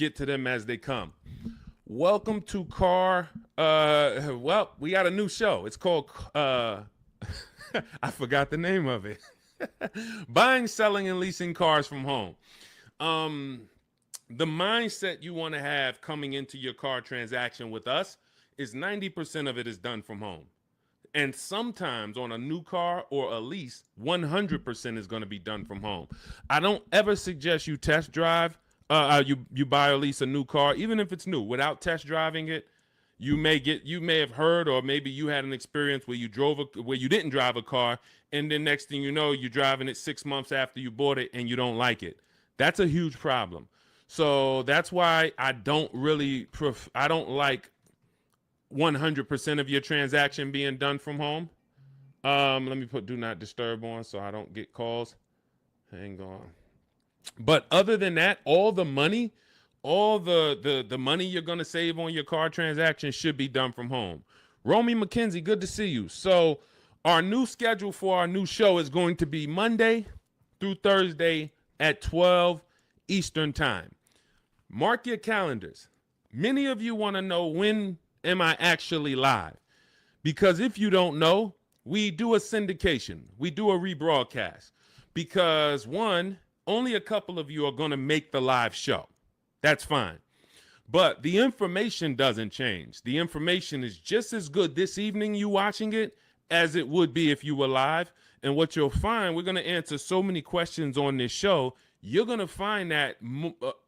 get to them as they come. Welcome to well, we got a new show. It's called I forgot the name of it. Buying, selling, and leasing cars from home. The mindset you want to have coming into your car transaction with us is 90% of it is done from home. And sometimes on a new car or a lease, 100% is going to be done from home. I don't ever suggest you test drive, you buy or lease a new car, even if it's new, without test driving it. You may have heard, or maybe you had an experience where you didn't drive a car, and then next thing you know, you're driving it 6 months after you bought it and you don't like it. That's a huge problem. So that's why I don't like 100% of your transaction being done from home. Let me put do not disturb on so I don't get calls. Hang on. But other than that, all the money you're going to save on your car transaction should be done from home. Romy McKenzie, good to see you. So our new schedule for our new show is going to be Monday through Thursday at 12 Eastern time. Mark your calendars. Many of you want to know, when am I actually live? Because if you don't know, we do a syndication. We do a rebroadcast. Because one, only a couple of you are going to make the live show. That's fine. But the information doesn't change. The information is just as good this evening you watching it as it would be if you were live. And what you'll find, we're going to answer so many questions on this show, you're going to find that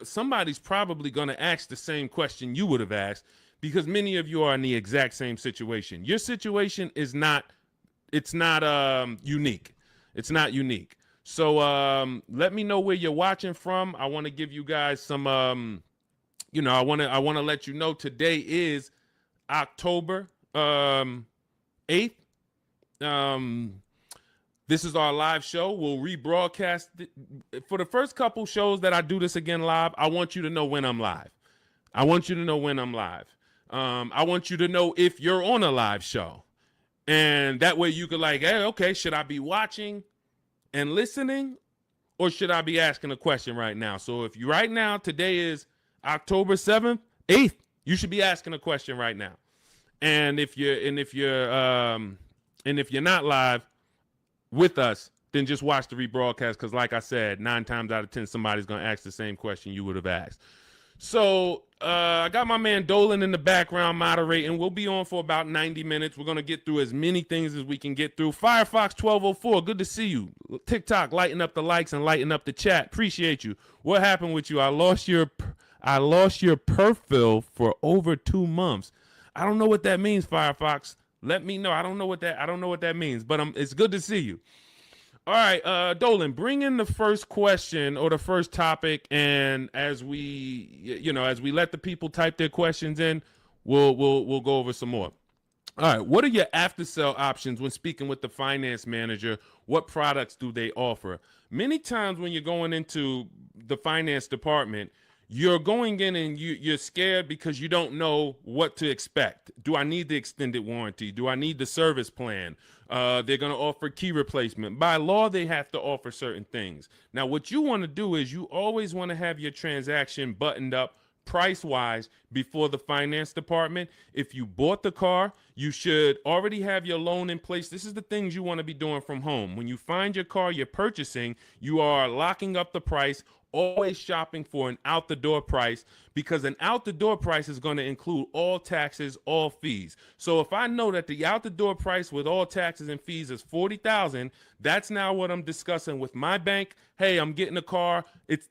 somebody's probably going to ask the same question you would have asked, because many of you are in the exact same situation. Your situation is not unique. It's not unique. So let me know where you're watching from. I want to give you guys some, I want to let you know today is October 8th. This is our live show. We'll rebroadcast it. For the first couple shows that I do this again live, I want you to know when I'm live. I want you to know when I'm live. I want you to know if you're on a live show. And that way you could hey, okay, should I be watching and listening, or should I be asking a question right now? So if you right now, today is October 7th, 8th, you should be asking a question right now. And if you're not live with us, then just watch the rebroadcast, because like I said, 9 times out of 10, somebody's going to ask the same question you would have asked. So I got my man Dolan in the background moderating. We'll be on for about 90 minutes. We're going to get through as many things as we can get through. Firefox 1204, good to see you. TikTok, lighten up the likes and lighten up the chat. Appreciate you. What happened with you? I lost your perfil for over 2 months. I don't know what that means, Firefox. Let me know. I don't know what that means, but it's good to see you. All right, Dolan, bring in the first question or the first topic, and as we let the people type their questions in, we'll go over some more. All right, what are your after sale options when speaking with the finance manager? What products do they offer? Many times when you're going into the finance department, you're going in and you're scared because you don't know what to expect. Do I need the extended warranty? Do I need the service plan? They're going to offer key replacement. By law, they have to offer certain things. Now, what you want to do is you always want to have your transaction buttoned up price-wise before the finance department. If you bought the car, you should already have your loan in place. This is the things you want to be doing from home. When you find your car you're purchasing, you are locking up the price, always shopping for an out-the-door price, because an out-the-door price is going to include all taxes, all fees. So if I know that the out-the-door price with all taxes and fees is $40,000, that's now what I'm discussing with my bank. Hey, I'm getting a car.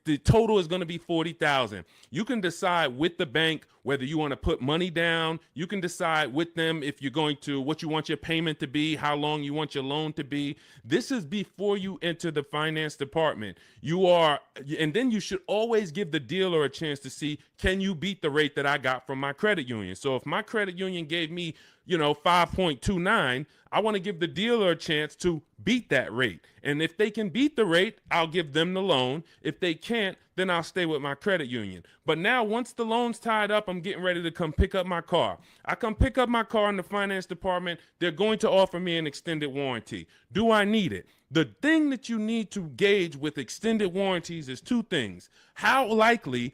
The total is going to be $40,000. You can decide with the bank whether you want to put money down. You can decide with them if you're going to, what you want your payment to be, how long you want your loan to be. This is before you enter the finance department. And then you should always give the dealer a chance to see, can you beat the rate that I got from my credit union? So if my credit union gave me 5.29, I want to give the dealer a chance to beat that rate. And if they can beat the rate, I'll give them the loan. If they can't, then then I'll stay with my credit union. But now once the loan's tied up, I'm getting ready to come pick up my car. I come pick up my car in the finance department. They're going to offer me an extended warranty. Do I need it? The thing that you need to gauge with extended warranties is two things. How likely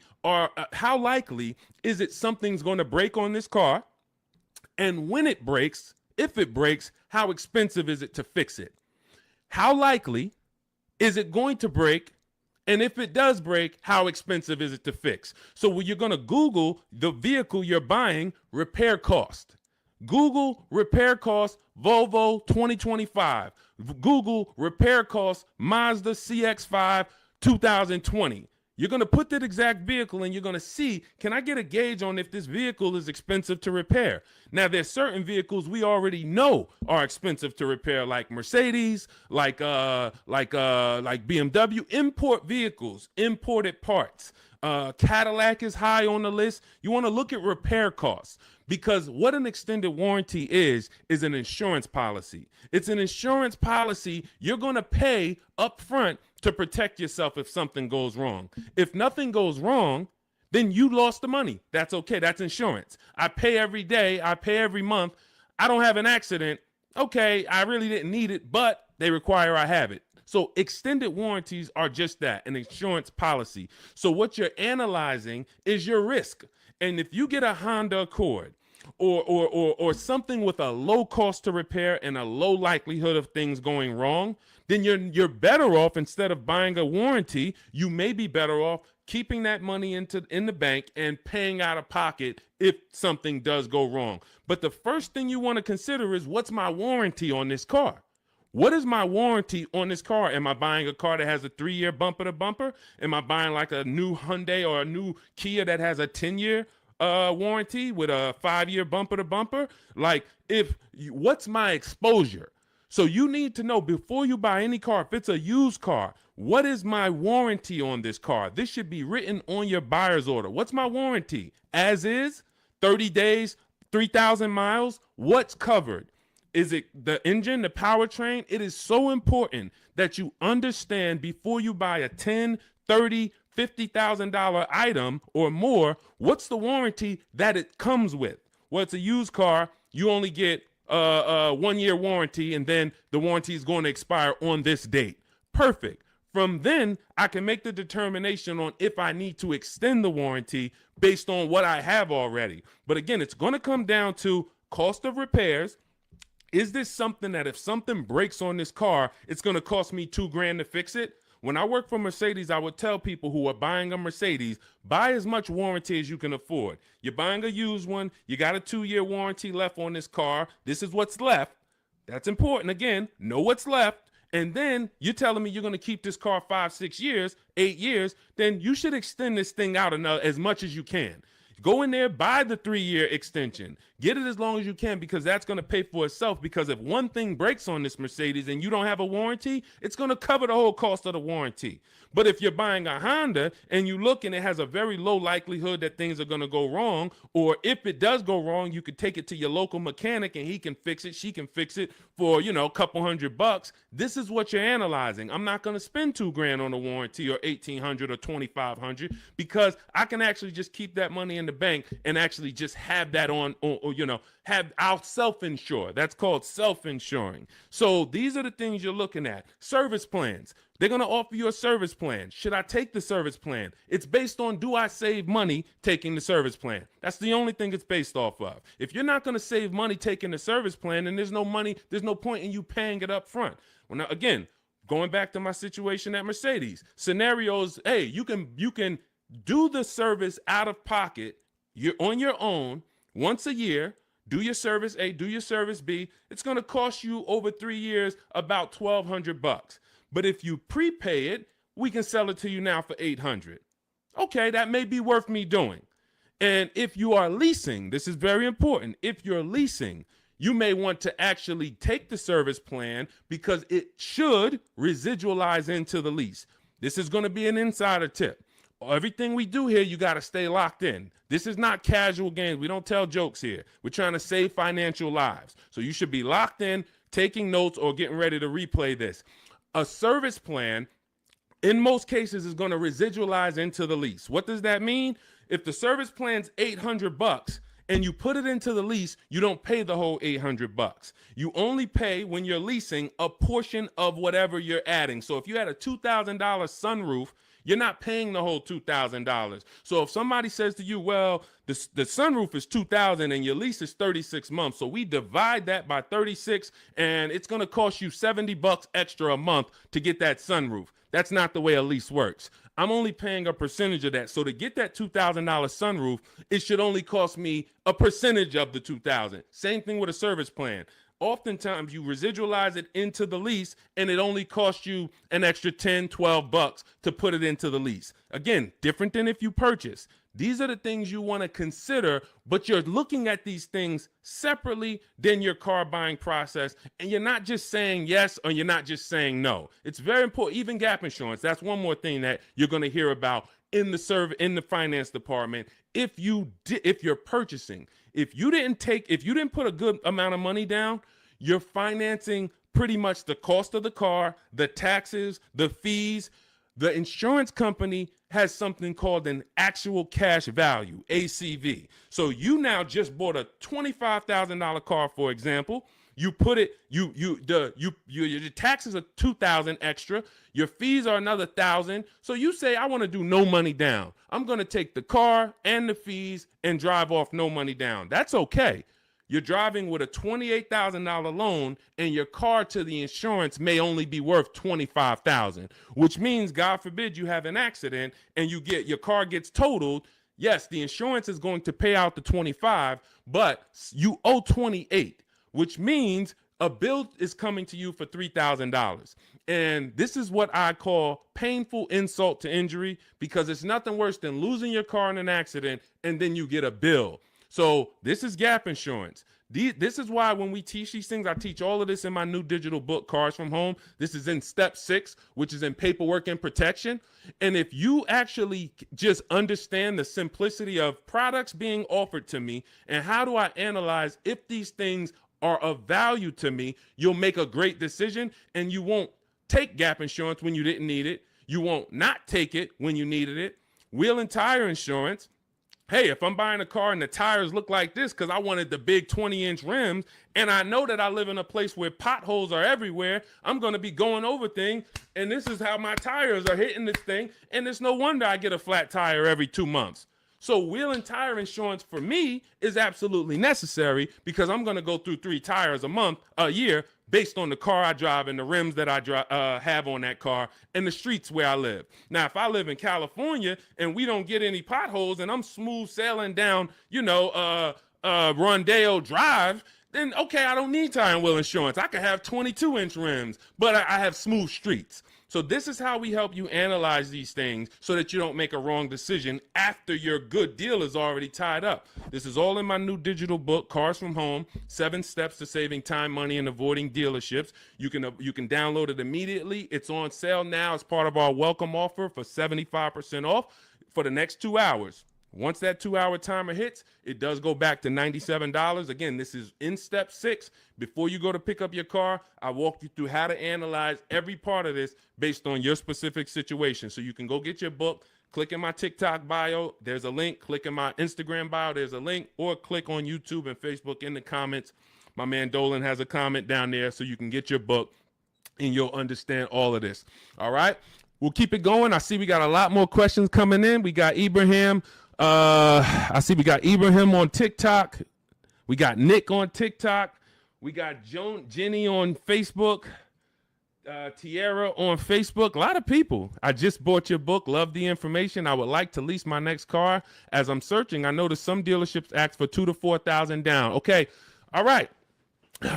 is it something's going to break on this car? And when it breaks, if it breaks, how expensive is it to fix it? How likely is it going to break? And if it does break, how expensive is it to fix? So when you're going to Google the vehicle you're buying, repair cost. Google repair cost Volvo 2025. Google repair cost Mazda CX-5 2020. You're going to put that exact vehicle and you're going to see, can I get a gauge on if this vehicle is expensive to repair? Now, there's certain vehicles we already know are expensive to repair, like Mercedes, like BMW, import vehicles, imported parts. Cadillac is high on the list. You want to look at repair costs, because what an extended warranty is an insurance policy. It's an insurance policy you're going to pay up front to protect yourself if something goes wrong. If nothing goes wrong, then you lost the money. That's okay. That's insurance. I pay every day. I pay every month. I don't have an accident. Okay, I really didn't need it, but they require I have it. So extended warranties are just that, an insurance policy. So what you're analyzing is your risk. And if you get a Honda Accord or something with a low cost to repair and a low likelihood of things going wrong, then you're better off, instead of buying a warranty, you may be better off keeping that money in the bank and paying out of pocket if something does go wrong. But the first thing you want to consider is, what's my warranty on this car? What is my warranty on this car? Am I buying a car that has a 3-year bumper to bumper? Am I buying like a new Hyundai or a new Kia that has a 10-year warranty with a 5-year bumper to bumper? Like, what's my exposure? So you need to know before you buy any car, if it's a used car, what is my warranty on this car? This should be written on your buyer's order. What's my warranty? As is, 30 days, 3,000 miles, what's covered? Is it the engine, the powertrain? It is so important that you understand before you buy a $10, $30, $50,000 item or more, what's the warranty that it comes with? Well, it's a used car. You only get a 1-year warranty, and then the warranty is going to expire on this date. Perfect. From then, I can make the determination on if I need to extend the warranty based on what I have already. But again, it's going to come down to cost of repairs. Is this something that if something breaks on this car, it's going to cost me $2,000 to fix it? When I work for Mercedes, I would tell people who are buying a Mercedes, buy as much warranty as you can afford. You're buying a used one. You got a 2-year warranty left on this car. This is what's left. That's important. Again, know what's left. And then you're telling me you're going to keep this car 5, 6 years, 8 years. Then you should extend this thing out as much as you can. Go in there, buy the 3-year extension. Get it as long as you can, because that's going to pay for itself. Because if one thing breaks on this Mercedes and you don't have a warranty, it's going to cover the whole cost of the warranty. But if you're buying a Honda and you look and it has a very low likelihood that things are going to go wrong, or if it does go wrong, you could take it to your local mechanic and he can fix it, she can fix it for, a couple $100. This is what you're analyzing. I'm not going to spend $2,000 on a warranty or $1,800 or $2,500, because I can actually just keep that money in the bank and actually just have that I'll self-insure. That's called self-insuring. So these are the things you're looking at. Service plans. They're going to offer you a service plan. Should I take the service plan? It's based on, do I save money taking the service plan? That's the only thing it's based off of. If you're not going to save money taking the service plan, then there's no point in you paying it up front. Well, now, again, going back to my situation at Mercedes, scenarios, hey, you can do the service out of pocket. You're on your own once a year. Do your service A, do your service B. It's going to cost you over 3 years about $1,200. But if you prepay it, we can sell it to you now for $800. Okay, that may be worth me doing. And if you are leasing, this is very important. If you're leasing, you may want to actually take the service plan, because it should residualize into the lease. This is going to be an insider tip. Everything we do here, you got to stay locked in. This is not casual games. We don't tell jokes here. We're trying to save financial lives. So you should be locked in, taking notes, or getting ready to replay this. A service plan in most cases is going to residualize into the lease. What does that mean? If the service plan's $800 and you put it into the lease, you don't pay the whole $800. You only pay, when you're leasing, a portion of whatever you're adding. So if you had a $2,000 sunroof, you're not paying the whole $2,000. So if somebody says to you, well, the sunroof is $2,000 and your lease is 36 months, so we divide that by 36 and it's going to cost you $70 extra a month to get that sunroof. That's not the way a lease works. I'm only paying a percentage of that. So to get that $2,000 sunroof, it should only cost me a percentage of the $2,000. Same thing with a service plan. Oftentimes you residualize it into the lease and it only costs you an extra 10, 12 bucks to put it into the lease. Again, different than if you purchase. These are the things you want to consider, but you're looking at these things separately than your car buying process. And you're not just saying yes or you're not just saying no. It's very important. Even gap insurance. That's one more thing that you're going to hear about in the finance department. If you're purchasing, if you didn't put a good amount of money down, you're financing pretty much the cost of the car, the taxes, the fees. The insurance company has something called an actual cash value, ACV. So you now just bought a $25,000 car, for example. You put it, your taxes are $2,000 extra. Your fees are another $1,000. So you say, I want to do no money down. I'm going to take the car and the fees and drive off no money down. That's okay. You're driving with a $28,000 loan and your car to the insurance may only be worth $25,000, which means, God forbid, you have an accident and your car gets totaled. Yes, the insurance is going to pay out the 25, but you owe 28, which means a bill is coming to you for $3,000. And this is what I call painful insult to injury, because it's nothing worse than losing your car in an accident and then you get a bill. So this is gap insurance. This is why when we teach these things, I teach all of this in my new digital book, Cars from Home. This is in step 6, which is in paperwork and protection. And if you actually just understand the simplicity of products being offered to me and how do I analyze if these things are of value to me, you'll make a great decision and you won't take gap insurance when you didn't need it. You won't not take it when you needed it. Wheel and tire insurance. Hey, if I'm buying a car and the tires look like this because I wanted the big 20-inch rims and I know that I live in a place where potholes are everywhere, I'm going to be going over things and this is how my tires are hitting this thing, and it's no wonder I get a flat tire every 2 months. So wheel and tire insurance for me is absolutely necessary because I'm going to go through 3 tires a year based on the car I drive and the rims that I have on that car and the streets where I live. Now, if I live in California and we don't get any potholes and I'm smooth sailing down, Rondeo Drive, then okay, I don't need tire and wheel insurance. I could have 22-inch rims, but I have smooth streets. So this is how we help you analyze these things so that you don't make a wrong decision after your good deal is already tied up. This is all in my new digital book, Cars from Home, 7 Steps to Saving Time, Money, and Avoiding Dealerships. You can download it immediately. It's on sale now as part of our welcome offer for 75% off for the next 2 hours. Once that 2-hour timer hits, it does go back to $97. Again, this is in step 6. Before you go to pick up your car, I walk you through how to analyze every part of this based on your specific situation. So you can go get your book, click in my TikTok bio, there's a link, click in my Instagram bio, there's a link, or click on YouTube and Facebook in the comments. My man Dolan has a comment down there so you can get your book and you'll understand all of this. All right, we'll keep it going. I see we got a lot more questions coming in. We got Ibrahim. I see we got Ibrahim on TikTok. We got Nick on TikTok. We got Jenny on Facebook. Tierra on Facebook. A lot of people. I just bought your book. Love the information. I would like to lease my next car. As I'm searching, I noticed some dealerships ask for $2,000 to $4,000 down. Okay. All right.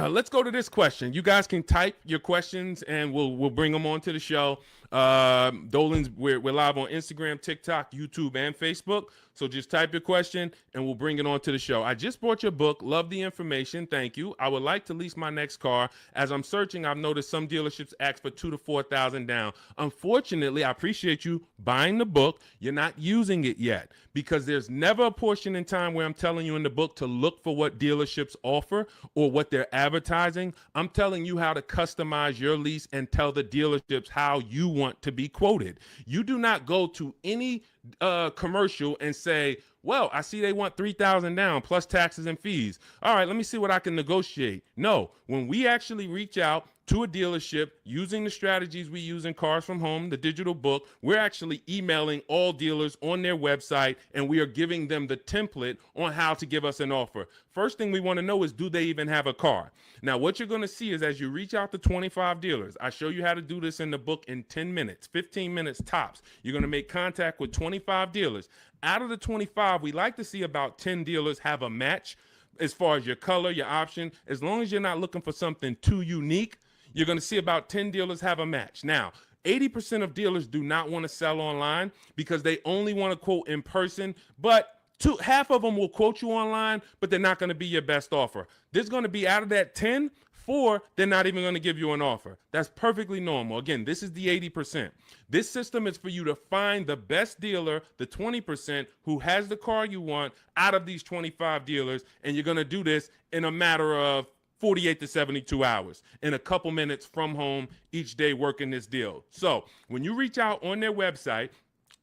Let's go to this question. You guys can type your questions and we'll bring them onto the show. Dolan's, we're live on Instagram, TikTok, YouTube, and Facebook. So just type your question and we'll bring it onto the show. I just bought your book. Love the information. Thank you. I would like to lease my next car. As I'm searching, I've noticed some dealerships ask for $2,000 to $4,000 down. Unfortunately, I appreciate you buying the book. You're not using it yet because there's never a portion in time where I'm telling you in the book to look for what dealerships offer or what they're advertising. I'm telling you how to customize your lease and tell the dealerships how you want want to be quoted. You do not go to any commercial and say, well, I see they want $3,000 down plus taxes and fees. All right, let me see what I can negotiate. No, when we actually reach out to a dealership using the strategies we use in Cars from Home, the digital book, we're actually emailing all dealers on their website, and we are giving them the template on how to give us an offer. First thing we want to know is, do they even have a car? Now, what you're going to see is as you reach out to 25 dealers, I show you how to do this in the book in 10 minutes, 15 minutes tops. You're going to make contact with 25 dealers. Out of the 25, we like to see about 10 dealers have a match as far as your color, your option. As long as you're not looking for something too unique, you're going to see about 10 dealers have a match. Now, 80% of dealers do not want to sell online because they only want to quote in person, but half of them will quote you online, but they're not going to be your best offer. There's going to be, out of that 10, 4, they're not even going to give you an offer. That's perfectly normal. Again, this is the 80%. This system is for you to find the best dealer, the 20% who has the car you want out of these 25 dealers, and you're going to do this in a matter of 48 to 72 hours, in a couple minutes from home each day working this deal. So when you reach out on their website,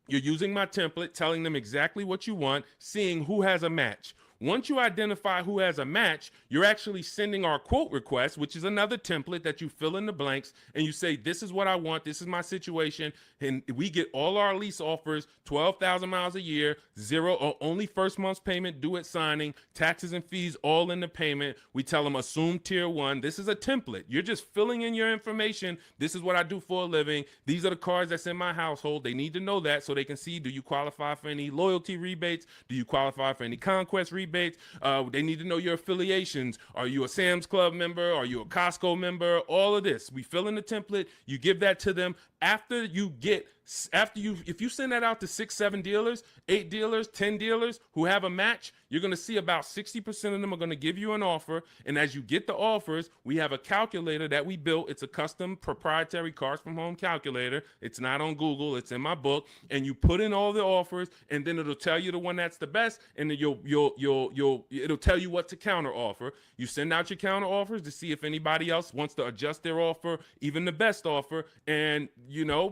you're using my template, telling them exactly what you want, seeing who has a match. Once you identify who has a match, you're actually sending our quote request, which is another template that you fill in the blanks, and you say, this is what I want, this is my situation, and we get all our lease offers, 12,000 miles a year, zero or only first month's payment due at signing, taxes and fees all in the payment. We tell them assume tier 1. This is a template. You're just filling in your information. This is what I do for a living. These are the cars that's in my household. They need to know that so they can see, do you qualify for any loyalty rebates? Do you qualify for any conquest rebates? They need to know your affiliations. Are you a Sam's Club member? Are you a Costco member? All of this. We fill in the template. You give that to them. If you send that out to 6, 7 dealers, 8 dealers, 10 dealers who have a match, you're going to see about 60% of them are going to give you an offer. And as you get the offers, we have a calculator that we built. It's a custom proprietary Cars from Home calculator. It's not on Google. It's in my book. And you put in all the offers, and then it'll tell you the one that's the best. And then it'll tell you what to counter offer. You send out your counter offers to see if anybody else wants to adjust their offer, even the best offer. And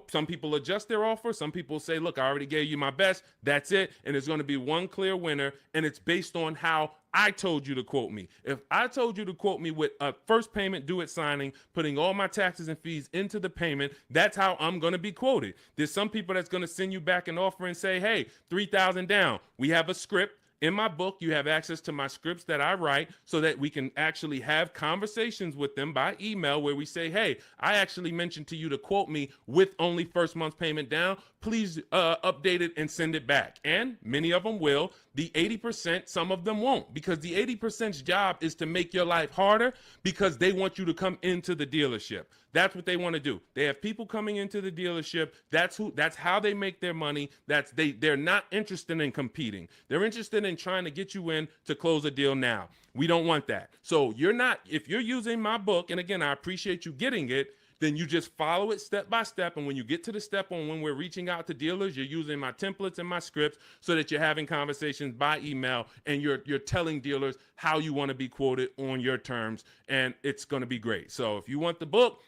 some people adjust their offer. Some people say, look, I already gave you my best. That's it. And there's going to be one clear winner. And it's based on how I told you to quote me. If I told you to quote me with a first payment due at signing, putting all my taxes and fees into the payment, that's how I'm going to be quoted. There's some people that's going to send you back an offer and say, hey, 3,000 down. We have a script. In my book, you have access to my scripts that I write so that we can actually have conversations with them by email where we say, hey, I actually mentioned to you to quote me with only first month's payment down. Please update it and send it back. And many of them will. The 80%, some of them won't, because the 80%'s job is to make your life harder because they want you to come into the dealership. That's what they want to do. They have people coming into the dealership. That's how they make their money. They're not interested in competing. They're interested in trying to get you in to close a deal now. We don't want that. So if you're using my book, and again, I appreciate you getting it, then you just follow it step by step. And when you get to the step on when we're reaching out to dealers, you're using my templates and my scripts so that you're having conversations by email and you're telling dealers how you want to be quoted on your terms. And it's going to be great. So if you want the book,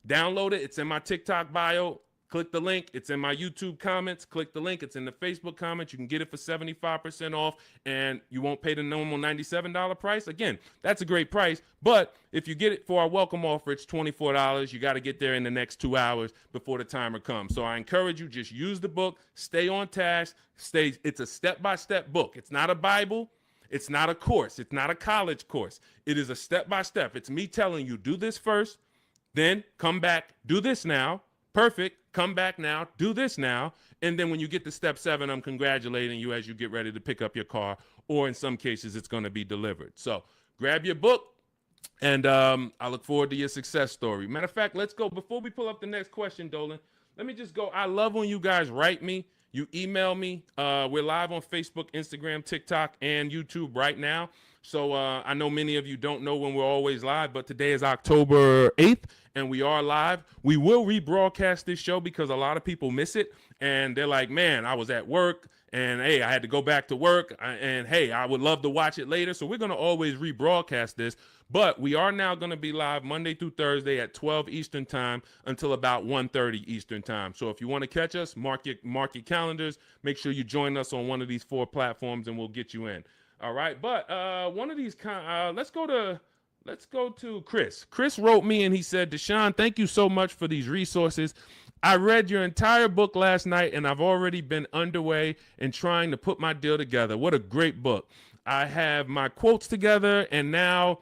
download it. It's in my TikTok bio. Click the link. It's in my YouTube comments. Click the link. It's in the Facebook comments. You can get it for 75% off, and you won't pay the normal $97 price. Again, that's a great price, but if you get it for our welcome offer, it's $24. You got to get there in the next 2 hours before the timer comes. So I encourage you, just use the book. Stay on task. It's a step-by-step book. It's not a Bible. It's not a course. It's not a college course. It is a step-by-step. It's me telling you, do this first, then come back, do this now. Perfect. Come back now, do this now. And then when you get to step 7, I'm congratulating you as you get ready to pick up your car, or in some cases, it's going to be delivered. So grab your book, and I look forward to your success story. Matter of fact, let's go. Before we pull up the next question, Dolan, let me just go. I love when you guys write me. You email me. We're live on Facebook, Instagram, TikTok, and YouTube right now. So I know many of you don't know when we're always live, but today is October 8th, and we are live. We will rebroadcast this show because a lot of people miss it, and they're like, man, I was at work, and hey, I had to go back to work, and hey, I would love to watch it later. So we're going to always rebroadcast this. But we are now going to be live Monday through Thursday at 12 Eastern time until about 1:30 Eastern time. So if you want to catch us, mark your calendars. Make sure you join us on one of these 4 platforms, and we'll get you in. All right. But one of these let's go to Chris. Chris wrote me and he said, Deshone, thank you so much for these resources. I read your entire book last night and I've already been underway in trying to put my deal together. What a great book. I have my quotes together and now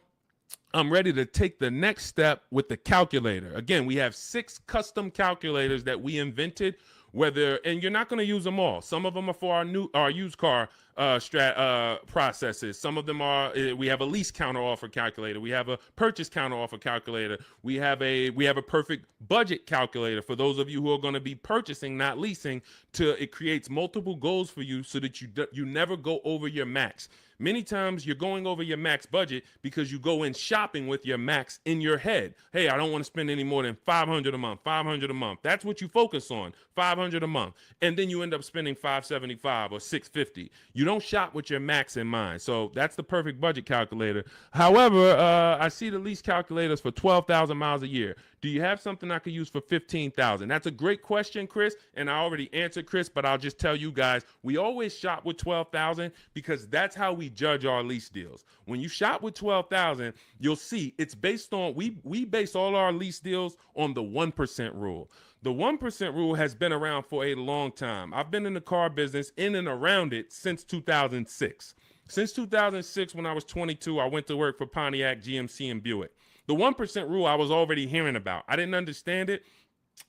I'm ready to take the next step with the calculator. Again, we have 6 custom calculators that we invented, and you're not going to use them all. Some of them are for our used car processes. Some of them are, we have a lease counter offer calculator. We have a purchase counter offer calculator. We have a perfect budget calculator for those of you who are going to be purchasing, not leasing. It creates multiple goals for you so that you never go over your max. Many times you're going over your max budget because you go in shopping with your max in your head. Hey, I don't want to spend any more than $500 a month, $500 a month. That's what you focus on, $500 a month. And then you end up spending $575 or $650. You don't shop with your max in mind. So that's the perfect budget calculator. However, I see the lease calculators for 12,000 miles a year. Do you have something I could use for 15,000? That's a great question, Chris, and I already answered Chris, but I'll just tell you guys, we always shop with 12,000 because that's how we judge our lease deals. When you shop with 12,000, you'll see it's based on, we base all our lease deals on the 1% rule. The 1% rule has been around for a long time. I've been in the car business in and around it since 2006. Since 2006, when I was 22, I went to work for Pontiac, GMC, and Buick. The 1% rule I was already hearing about. I didn't understand it,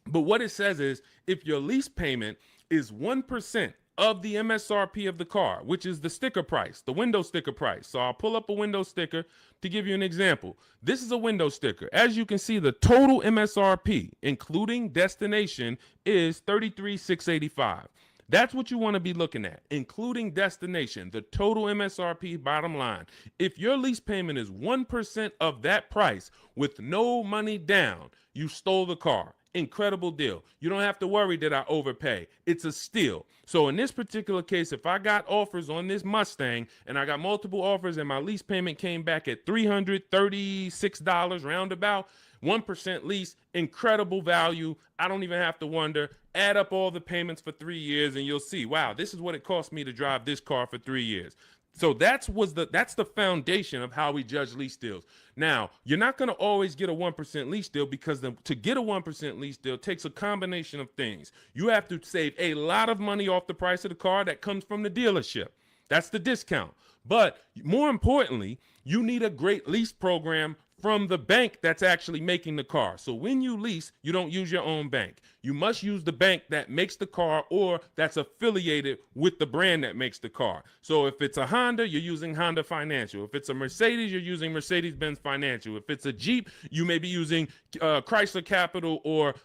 but what it says is if your lease payment is 1% of the MSRP of the car, which is the sticker price, the window sticker price. So I'll pull up a window sticker to give you an example. This is a window sticker. As you can see, the total MSRP, including destination, is $33,685. That's what you want to be looking at, including destination, the total MSRP bottom line. If your lease payment is 1% of that price with no money down, you stole the car. Incredible deal. You don't have to worry that I overpay. It's a steal. So in this particular case, if I got offers on this Mustang and I got multiple offers and my lease payment came back at $336 roundabout, 1% lease, incredible value. I don't even have to wonder. Add up all the payments for 3 years and you'll see, wow, this is what it cost me to drive this car for 3 years. So that's the foundation of how we judge lease deals. Now, you're not going to always get a 1% lease deal because to get a 1% lease deal takes a combination of things. You have to save a lot of money off the price of the car that comes from the dealership. That's the discount. But more importantly, you need a great lease program from the bank that's actually making the car. So when you lease, you don't use your own bank. You must use the bank that makes the car or that's affiliated with the brand that makes the car. So if it's a Honda, you're using Honda Financial. If it's a Mercedes, you're using Mercedes-Benz Financial. If it's a Jeep, you may be using Chrysler Capital or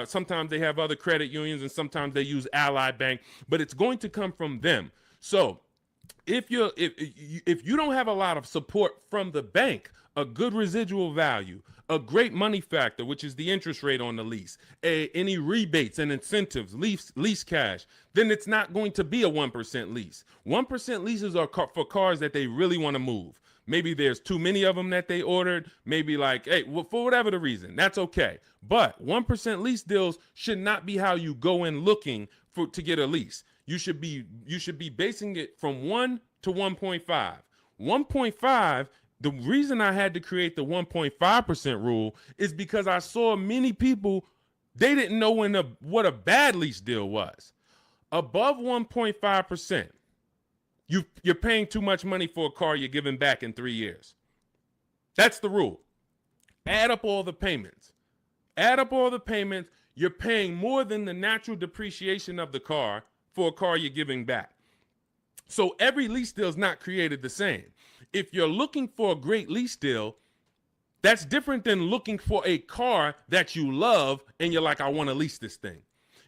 sometimes they have other credit unions and sometimes they use Ally Bank, but it's going to come from them. So if you don't have a lot of support from the bank, a good residual value, a great money factor, which is the interest rate on the lease, any rebates and incentives, lease cash, then it's not going to be a 1% lease. 1% leases are for cars that they really want to move. Maybe there's too many of them that they ordered. Maybe like, hey, well, for whatever the reason, that's okay. But 1% lease deals should not be how you go in looking to get a lease. You should be basing it from 1 to 1.5. 1.5. The reason I had to create the 1.5% rule is because I saw many people, they didn't know what a bad lease deal was. Above 1.5%, you're paying too much money for a car you're giving back in 3 years. That's the rule. Add up all the payments. You're paying more than the natural depreciation of the car for a car you're giving back. So every lease deal is not created the same. If you're looking for a great lease deal, that's different than looking for a car that you love and you're like, I want to lease this thing.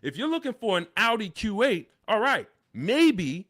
If you're looking for an Audi Q8, all right, maybe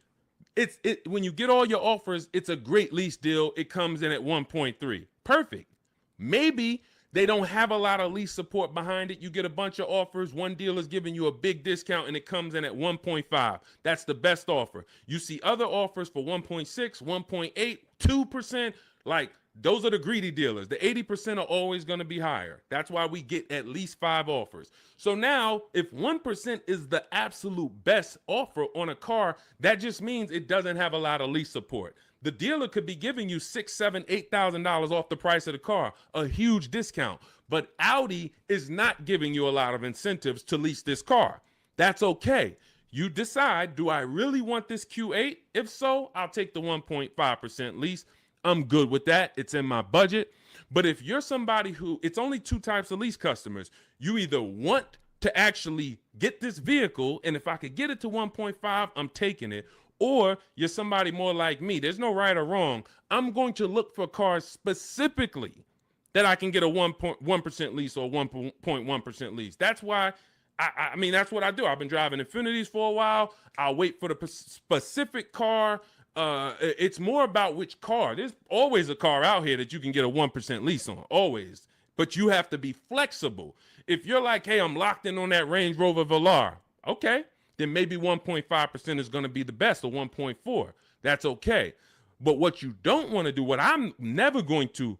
when you get all your offers, it's a great lease deal. It comes in at 1.3. Perfect. Maybe they don't have a lot of lease support behind it. You get a bunch of offers. One deal is giving you a big discount and it comes in at 1.5. That's the best offer. You see other offers for 1.6, 1.8, 2%. Like, those are the greedy dealers. The 80% are always going to be higher. That's why we get at least 5 offers. So now, if 1% is the absolute best offer on a car, that just means it doesn't have a lot of lease support. The dealer could be giving you $6,000, $7,000, $8,000 off the price of the car, a huge discount. But Audi is not giving you a lot of incentives to lease this car. That's okay. You decide, do I really want this Q8? If so, I'll take the 1.5% lease. I'm good with that. It's in my budget. But if you're somebody who, it's only 2 types of lease customers. You either want to actually get this vehicle, and if I could get it to 1.5, I'm taking it. Or you're somebody more like me. There's no right or wrong. I'm going to look for cars specifically that I can get a 1.1% lease or 1.1% lease. That's why, I mean, that's what I do. I've been driving Infinities for a while. I'll wait for the specific car. It's more about which car. There's always a car out here that you can get a 1% lease on, always. But you have to be flexible. If you're like, hey, I'm locked in on that Range Rover Velar, okay, then maybe 1.5% is going to be the best, or 1.4. That's okay. But what you don't want to do, what I'm never going to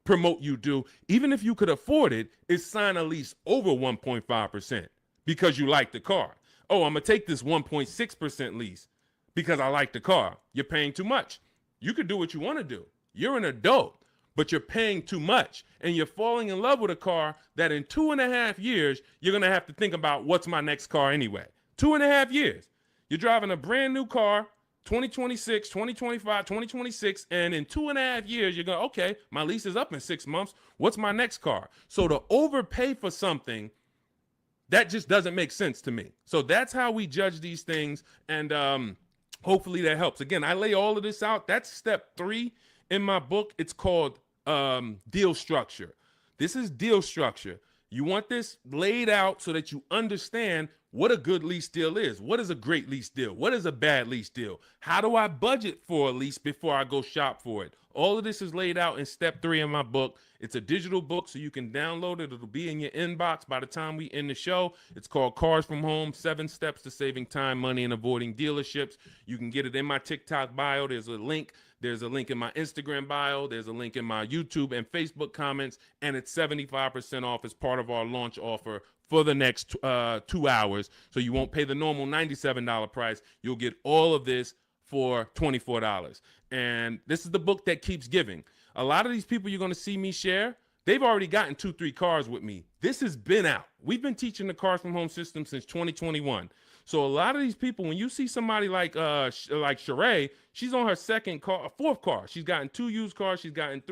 promote you do, even if you could afford it, is sign a lease over 1.5% because you like the car. Oh, I'm going to take this 1.6% lease because I like the car. You're paying too much. You could do what you want to do. You're an adult, but you're paying too much. And you're falling in love with a car that in 2.5 years, you're going to have to think about, what's my next car anyway? 2.5 years. You're driving a brand new car, 2026, 2025, 2026, and in 2.5 years, you're going, okay, my lease is up in 6 months. What's my next car? So to overpay for something, that just doesn't make sense to me. So that's how we judge these things, and hopefully that helps. Again, I lay all of this out. That's step 3 in my book. It's called deal structure. This is deal structure. You want this laid out so that you understand what a good lease deal is. What is a great lease deal? What is a bad lease deal? How do I budget for a lease before I go shop for it? All of this is laid out in step 3 in my book. It's a digital book, so you can download it. It'll be in your inbox by the time we end the show. It's called Cars from Home, 7 Steps to Saving Time, Money, and Avoiding Dealerships. You can get it in my TikTok bio. There's a link. There's a link in my Instagram bio. There's a link in my YouTube and Facebook comments, and it's 75% off as part of our launch offer for the next 2 hours. So you won't pay the normal $97 price. You'll get all of this for $24. And this is the book that keeps giving. A lot of these people you're going to see me share, they've already gotten 2-3 cars with me. This has been out. We've been teaching the Cars from Home system since 2021. So a lot of these people, when you see somebody like Sheree, she's on her 4th car. She's gotten 2 used cars. She's gotten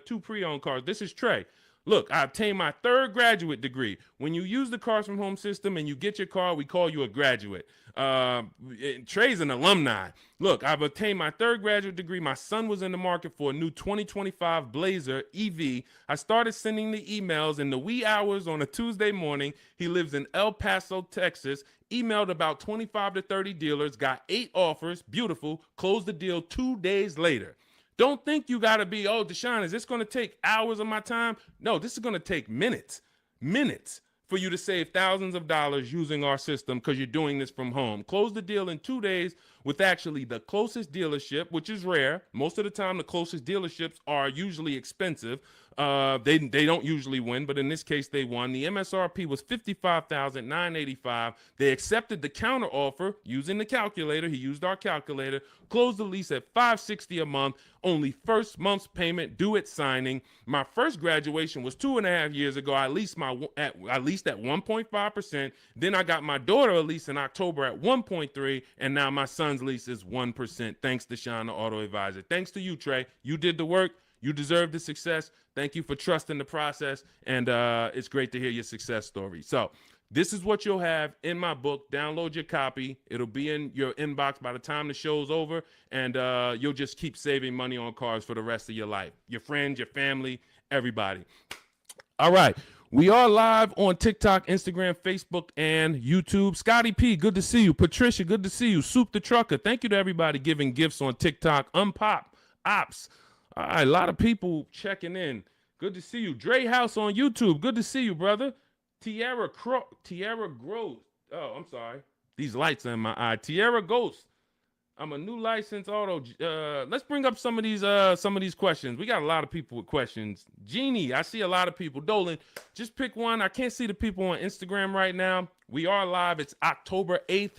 2 pre-owned cars. This is Trey. Look, I obtained my 3rd graduate degree. When you use the Cars from Home system and you get your car, we call you a graduate. Trey's an alumni. Look, I've obtained my 3rd graduate degree. My son was in the market for a new 2025 Blazer EV. I started sending the emails in the wee hours on a Tuesday morning. He lives in El Paso, Texas. Emailed about 25 to 30 dealers, got 8 offers, beautiful, closed the deal 2 days later. Don't think you got to be, oh, Deshone, is this going to take hours of my time? No, this is going to take minutes for you to save thousands of dollars using our system because you're doing this from home. Close the deal in 2 days with actually the closest dealership, which is rare. Most of the time, the closest dealerships are usually expensive. They don't usually win, but in this case, they won. The MSRP was $55,985. They accepted the counter offer using the calculator. He used our calculator. Closed the lease at $560 a month. Only first month's payment due at signing. My first graduation was 2.5 years ago. I leased at 1.5%. Then I got my daughter a lease in October at 1.3%, and now my son's lease is 1%. Thanks, Deshone the Auto Advisor. Thanks to you, Trey. You did the work. You deserve the success. Thank you for trusting the process, and it's great to hear your success story. So this is what you'll have in my book. Download your copy. It'll be in your inbox by the time the show's over, and you'll just keep saving money on cars for the rest of your life. Your friends, your family, everybody. All right. We are live on TikTok, Instagram, Facebook, and YouTube. Scotty P, good to see you. Patricia, good to see you. Soup the Trucker, thank you to everybody giving gifts on TikTok. Unpop, Ops. All right, a lot of people checking in. Good to see you. Dre House on YouTube. Good to see you, brother. Tierra Gross. Oh, I'm sorry. These lights are in my eye. Tierra Ghost. I'm a new licensed auto. Let's bring up some of these questions. We got a lot of people with questions. Jeannie, I see a lot of people. Dolan, just pick one. I can't see the people on Instagram right now. We are live. It's October 8th.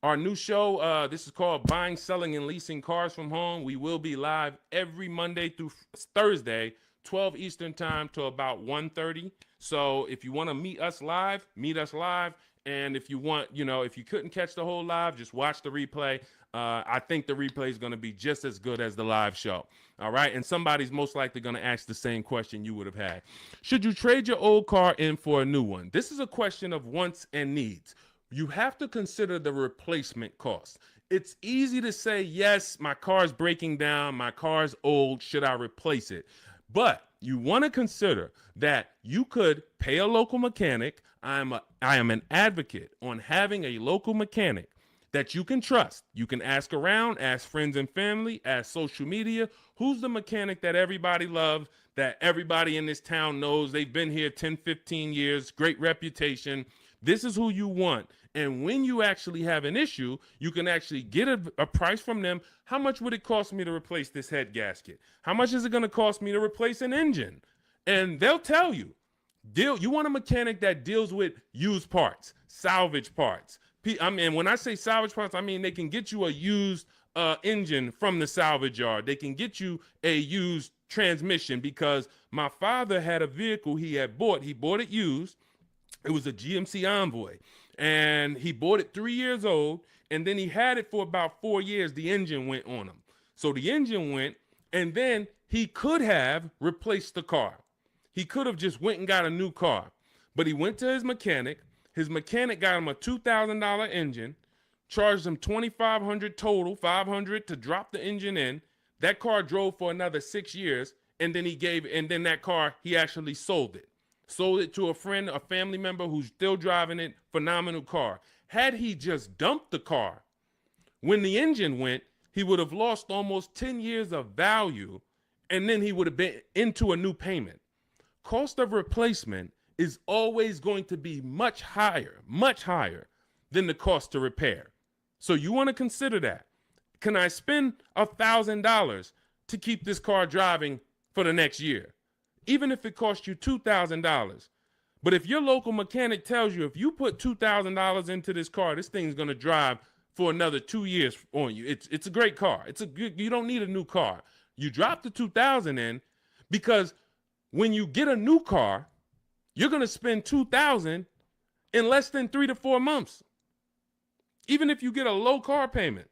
Our new show, this is called Buying, Selling, and Leasing Cars from Home. We will be live every Monday through Thursday, 12 Eastern time to about 1:30. So if you want to meet us live, meet us live. And if you want, if you couldn't catch the whole live, just watch the replay. I think the replay is going to be just as good as the live show. All right. And somebody's most likely going to ask the same question you would have had. Should you trade your old car in for a new one? This is a question of wants and needs. You have to consider the replacement cost. It's easy to say, yes, my car's breaking down, my car's old, should I replace it? But you want to consider that you could pay a local mechanic. I am an advocate on having a local mechanic that you can trust. You can ask around, ask friends and family, ask social media. Who's the mechanic that everybody loves, that everybody in this town knows? They've been here 10, 15 years, great reputation. This is who you want. And when you actually have an issue, you can actually get a price from them. How much would it cost me to replace this head gasket? How much is it going to cost me to replace an engine? And they'll tell you. You want a mechanic that deals with used parts, salvage parts. I mean, when I say salvage parts, I mean they can get you a used engine from the salvage yard. They can get you a used transmission, because my father had a vehicle he had bought. He bought it used. It was a GMC Envoy, and he bought it 3 years old, and then he had it for about 4 years. The engine went on him. So the engine went, and then he could have replaced the car. He could have just went and got a new car, but he went to his mechanic. His mechanic got him a $2,000 engine, charged him $2,500 total, $500 to drop the engine in. That car drove for another 6 years, and then that car, he actually sold it. Sold it to a friend, a family member who's still driving it. Phenomenal car. Had he just dumped the car when the engine went, he would have lost almost 10 years of value, and then he would have been into a new payment. Cost of replacement is always going to be much higher than the cost to repair. So you want to consider that. Can I spend $1,000 to keep this car driving for the next year? Even if it costs you $2,000. But if your local mechanic tells you, if you put $2,000 into this car, this thing's going to drive for another 2 years on you. It's a great car. You don't need a new car. You drop the $2,000 in, because when you get a new car, you're going to spend $2,000 in less than 3 to 4 months. Even if you get a low car payment,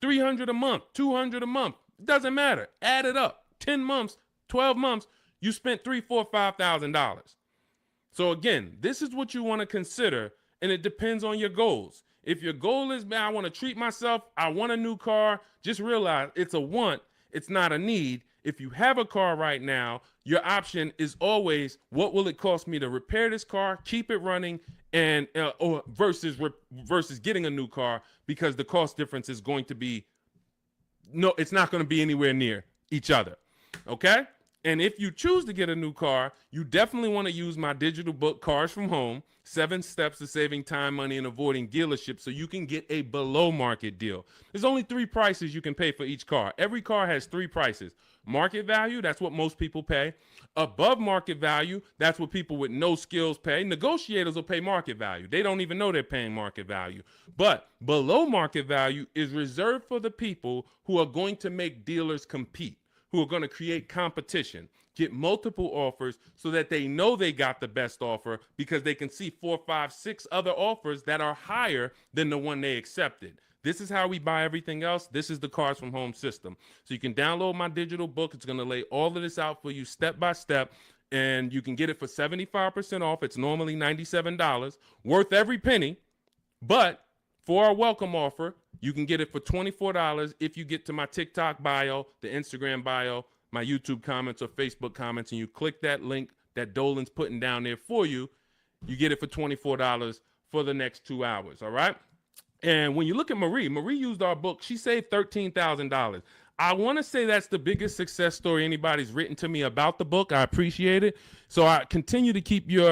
$300 a month, $200 a month, it doesn't matter. Add it up. 10 months, 12 months, you spent $3,000, $4,000, $5,000. So again, this is what you want to consider, and it depends on your goals. If your goal is, man, I want to treat myself, I want a new car, just realize it's a want, it's not a need. If you have a car right now, your option is always, what will it cost me to repair this car, keep it running, and or versus getting a new car, because the cost difference is going to be, it's not going to be anywhere near each other. Okay? And if you choose to get a new car, you definitely want to use my digital book, Cars from Home, 7 Steps to Saving Time, Money, and Avoiding Dealerships, so you can get a below market deal. There's only 3 prices you can pay for each car. Every car has 3 prices. Market value, that's what most people pay. Above market value, that's what people with no skills pay. Negotiators will pay market value. They don't even know they're paying market value. But below market value is reserved for the people who are going to make dealers compete, who are going to create competition, get multiple offers so that they know they got the best offer, because they can see 4, 5, 6 other offers that are higher than the one they accepted. This is how we buy everything else. This is the Cars from Home system. So you can download my digital book. It's going to lay all of this out for you step by step, and you can get it for 75% off. It's normally $97, worth every penny. But for our welcome offer, you can get it for $24 if you get to my TikTok bio, the Instagram bio, my YouTube comments or Facebook comments, and you click that link that Dolan's putting down there for you. You get it for $24 for the next 2 hours, all right? And when you look at Marie used our book. She saved $13,000. I want to say that's the biggest success story anybody's written to me about the book. I appreciate it. So I continue to keep your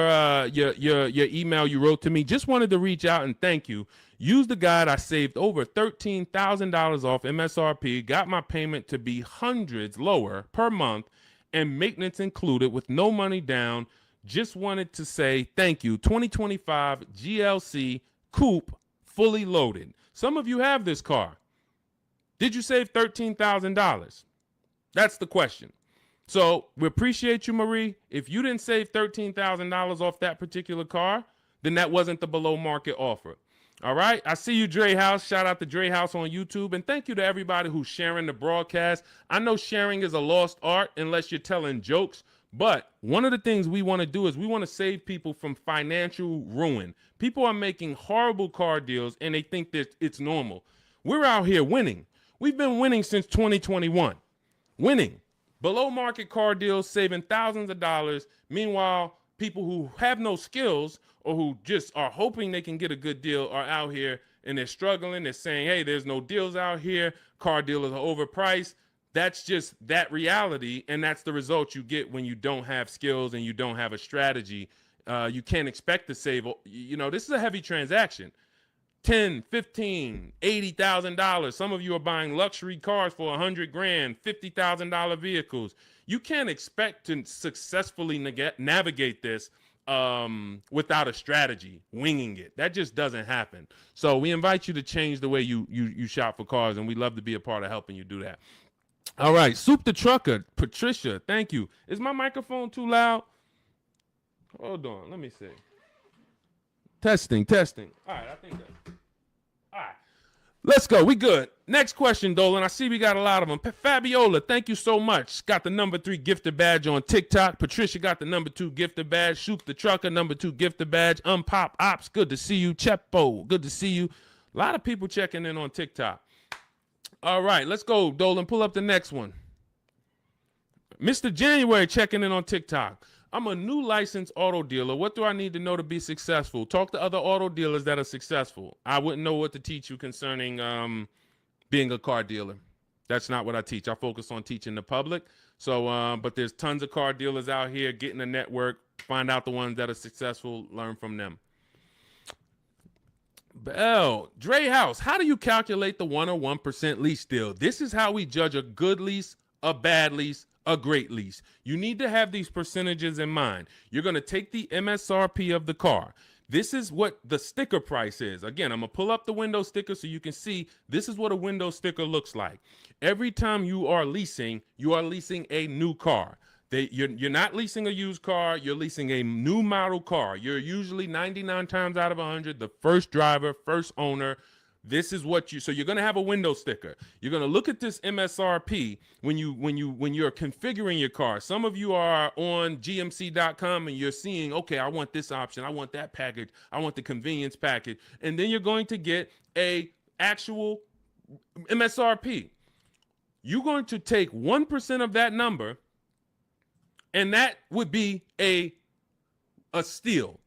email you wrote to me. Just wanted to reach out and thank you. Use the guide. I saved over $13,000 off MSRP, got my payment to be hundreds lower per month, and maintenance included with no money down. Just wanted to say thank you. 2025 GLC Coupe, fully loaded. Some of you have this car. Did you save $13,000? That's the question. So we appreciate you, Marie. If you didn't save $13,000 off that particular car, then that wasn't the below market offer. All right. I see you, Dre House. Shout out to Dre House on YouTube. And thank you to everybody who's sharing the broadcast. I know sharing is a lost art unless you're telling jokes. But one of the things we want to do is we want to save people from financial ruin. People are making horrible car deals and they think that it's normal. We're out here winning. We've been winning since 2021. Winning. Below market car deals, saving thousands of dollars. Meanwhile, people who have no skills or who just are hoping they can get a good deal are out here and they're struggling. They're saying, hey, there's no deals out here. Car dealers are overpriced. That's just that reality, and that's the result you get when you don't have skills and you don't have a strategy. You can't expect to save. You know, this is a heavy transaction. $10, $15, $80,000. Some of you are buying luxury cars for $100,000, $50,000 vehicles. You can't expect to successfully navigate this without a strategy, winging it. That just doesn't happen. So we invite you to change the way you shop for cars, and we'd love to be a part of helping you do that. All right, Soup the Trucker, Patricia, thank you. Is my microphone too loud? Hold on, let me see. Testing. All right, I think that's... All right, let's go. We good. Next question, Dolan. I see we got a lot of them. Fabiola, thank you so much. Got the #3 gifted badge on TikTok. Patricia got the #2 gifted badge. Soup the Trucker, #2 gifted badge. Unpop Ops, good to see you. Chepo, good to see you. A lot of people checking in on TikTok. All right, let's go, Dolan. Pull up the next one. Mr. January checking in on TikTok. I'm a new licensed auto dealer. What do I need to know to be successful? Talk to other auto dealers that are successful. I wouldn't know what to teach you concerning being a car dealer. That's not what I teach. I focus on teaching the public. So, but there's tons of car dealers out here. Get in a network. Find out the ones that are successful. Learn from them. Bell, Dre House, how do you calculate the 101% lease deal? This is how we judge a good lease, a bad lease, a great lease. You need to have these percentages in mind. You're going to take the MSRP of the car. This is what the sticker price is. Again, I'm going to pull up the window sticker so you can see this is what a window sticker looks like. Every time you are leasing a new car. You're not leasing a used car. You're leasing a new model car. You're usually 99 times out of 100 the first driver, first owner. This is what so you're going to have a window sticker. You're going to look at this MSRP when you're configuring your car. Some of you are on gmc.com and you're seeing, okay, I want this option. I want that package. I want the convenience package. And then you're going to get a actual MSRP. You're going to take 1% of that number, and that would be a steal.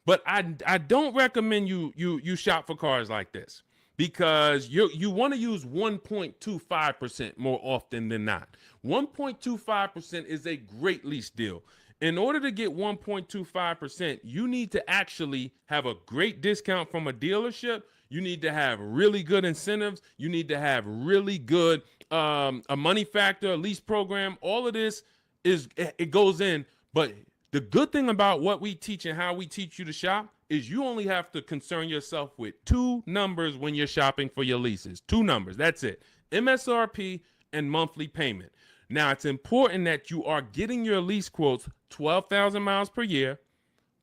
But I don't recommend you shop for cars like this, because you want to use 1.25% more often than not. 1.25% is a great lease deal. In order to get 1.25%, you need to actually have a great discount from a dealership. You need to have really good incentives. You need to have really good a money factor, a lease program. All of this it goes in, but the good thing about what we teach and how we teach you to shop is you only have to concern yourself with 2 numbers when you're shopping for your leases. 2 numbers, that's it. MSRP and monthly payment. Now, it's important that you are getting your lease quotes 12,000 miles per year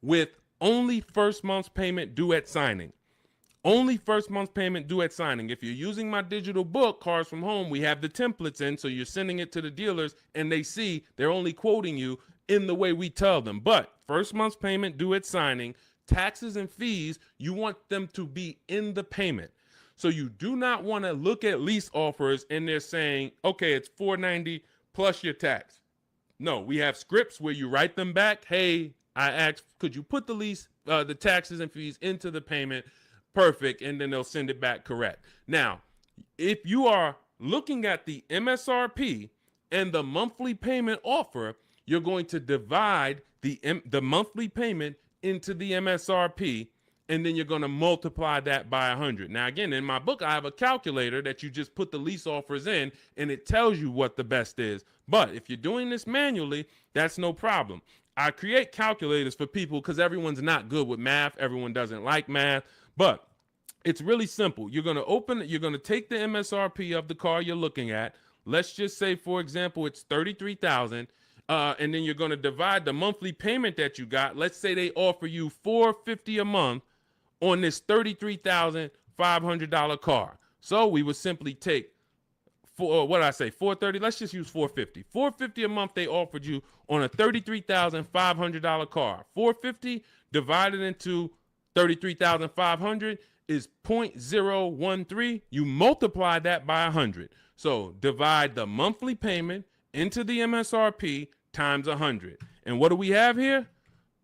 with only first month's payment due at signing. Only first month's payment due at signing. If you're using my digital book, Cars from Home, we have the templates in, so you're sending it to the dealers, and they see they're only quoting you in the way we tell them. But first month's payment due at signing, taxes and fees, you want them to be in the payment. So you do not want to look at lease offers and they're saying, okay, it's $490 plus your tax. No, we have scripts where you write them back. Hey, I asked, could you put the lease, the taxes and fees into the payment? Perfect. And then they'll send it back correct. Now, if you are looking at the MSRP and the monthly payment offer, you're going to divide the monthly payment into the MSRP, and then you're going to multiply that by 100. Now, again, in my book, I have a calculator that you just put the lease offers in, and it tells you what the best is. But if you're doing this manually, that's no problem. I create calculators for people because everyone's not good with math. Everyone doesn't like math, but it's really simple. You're going to take the MSRP of the car you're looking at. Let's just say, for example, it's $33,000. And then you're going to divide the monthly payment that you got. Let's say they offer you $450 a month on this $33,500 car. So we would simply take $430. Let's just use $450. $450 a month they offered you on a $33,500 car. $450 divided into $33,500 is 0.013. You multiply that by 100. So divide the monthly payment into the MSRP times 100. And what do we have here?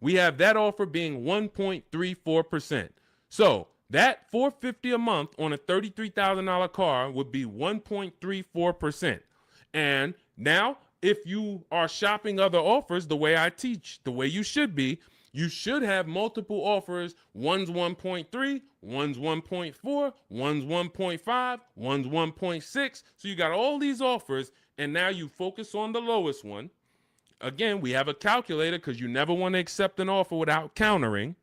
We have that offer being 1.34%. So that $450 a month on a $33,000 car would be 1.34%. And now, if you are shopping other offers the way I teach, the way you should be, you should have multiple offers. One's 1.3, one's 1.4, one's 1.5, one's 1.6. So you got all these offers, and now you focus on the lowest one. Again, we have a calculator because you never want to accept an offer without countering,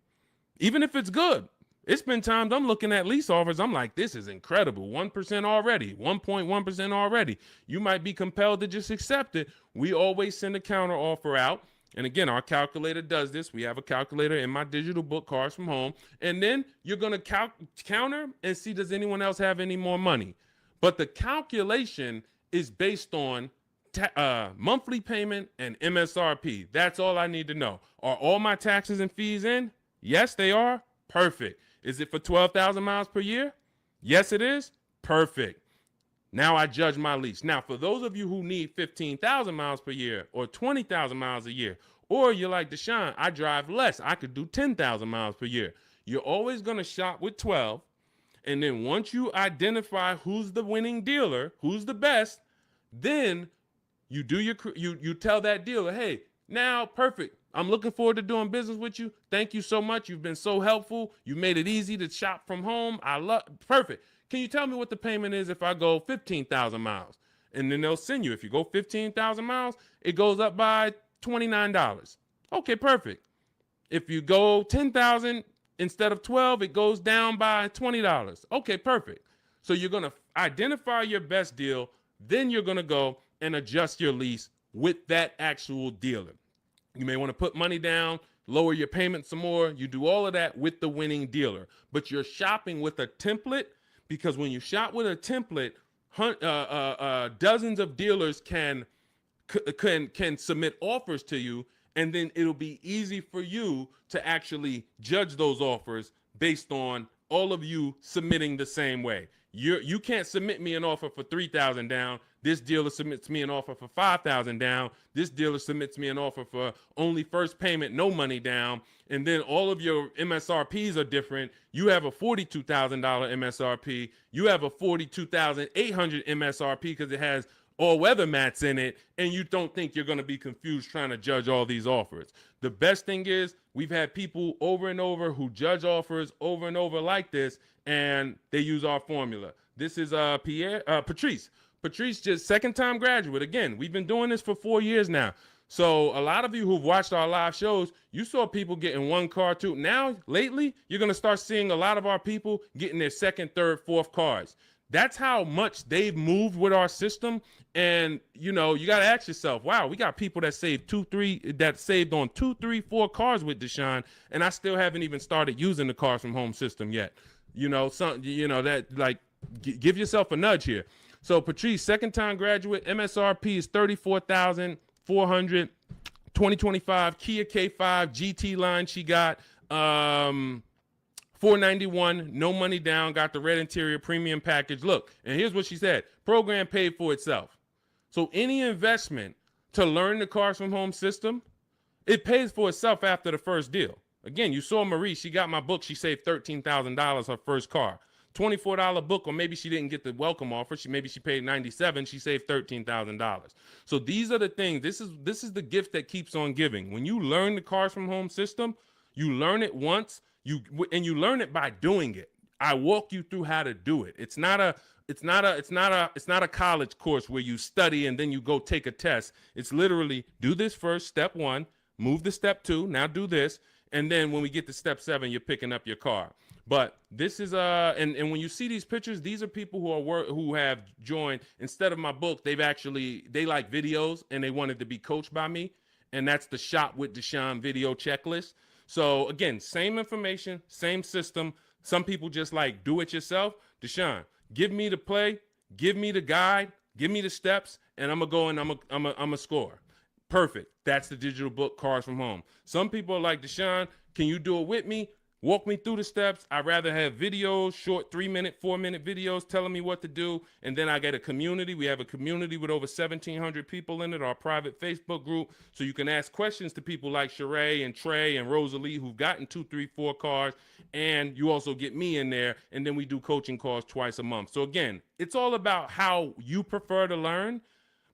even if it's good. It's been times I'm looking at lease offers. I'm like, this is incredible. 1% already, 1.1% already. You might be compelled to just accept it. We always send a counter offer out. And again, our calculator does this. We have a calculator in my digital book, Cars from Home. And then you're going to counter and see, does anyone else have any more money? But the calculation is based on monthly payment and MSRP. That's all I need to know. Are all my taxes and fees in? Yes, they are. Perfect. Is it for 12,000 miles per year? Yes, it is. Perfect. Now I judge my lease. Now, for those of you who need 15,000 miles per year or 20,000 miles a year, or you're like Deshone, I drive less. I could do 10,000 miles per year. You're always going to shop with 12. And then once you identify who's the winning dealer, who's the best, then you do you tell that dealer, hey, now perfect. I'm looking forward to doing business with you. Thank you so much. You've been so helpful. You made it easy to shop from home. Perfect. Can you tell me what the payment is if I go 15,000 miles? And then they'll send you. If you go 15,000 miles, it goes up by $29. Okay, perfect. If you go 10,000 instead of 12, it goes down by $20. Okay, perfect. So you're going to identify your best deal. Then you're going to go and adjust your lease with that actual dealer. You may want to put money down, lower your payment some more. You do all of that with the winning dealer. But you're shopping with a template, because when you shop with a template, dozens of dealers can submit offers to you, and then it'll be easy for you to actually judge those offers based on all of you submitting the same way. You can't submit me an offer for 3,000 down. This dealer submits me an offer for 5,000 down. This dealer submits me an offer for only first payment, no money down. And then all of your MSRPs are different. You have a $42,000 MSRP. You have a $42,800 MSRP because it has all weather mats in it, and you don't think you're going to be confused trying to judge all these offers. The best thing is we've had people over and over who judge offers over and over like this, and they use our formula. This is Patrice. Patrice, just second-time graduate. Again, we've been doing this for 4 years now. So a lot of you who've watched our live shows, you saw people getting one car, too. Now, lately, you're going to start seeing a lot of our people getting their second, third, fourth cars. That's how much they've moved with our system. And, you know, you got to ask yourself, wow, we got people that saved saved on 2, 3, 4 cars with Deshone, and I still haven't even started using the Cars from Home system yet. You know, give yourself a nudge here. So Patrice, second-time graduate, MSRP is $34,400, 2025 Kia K5 GT line she got, $491, no money down, got the red interior premium package. Look, and here's what she said. Program paid for itself. So any investment to learn the Cars from Home system, it pays for itself after the first deal. Again, you saw Marie, she got my book. She saved $13,000 her first car. $24 book, or maybe she didn't get the welcome offer. Maybe she paid $97. She saved $13,000. So these are the things. This is the gift that keeps on giving. When you learn the Cars from Home system, you learn it once. You learn it by doing it. I walk you through how to do it. It's not a college course where you study and then you go take a test. It's literally do this first, step 1, move to step 2, now do this, and then when we get to step 7, you're picking up your car. But this is and when you see these pictures, these are people who have joined. Instead of my book, they like videos and they wanted to be coached by me, and that's the Shop with Deshone video checklist. So again, same information, same system. Some people just like do it yourself. Deshone, give me the play, give me the guide, give me the steps, and I'm gonna go and I'm a score. Perfect. That's the digital book, Cars from Home. Some people are like, Deshone, can you do it with me? Walk me through the steps. I'd rather have videos, short 3-minute, 4-minute videos telling me what to do. And then I get a community. We have a community with over 1,700 people in it, our private Facebook group. So you can ask questions to people like Sheree and Trey and Rosalie who've gotten 2, 3, 4 cars. And you also get me in there. And then we do coaching calls twice a month. So again, it's all about how you prefer to learn.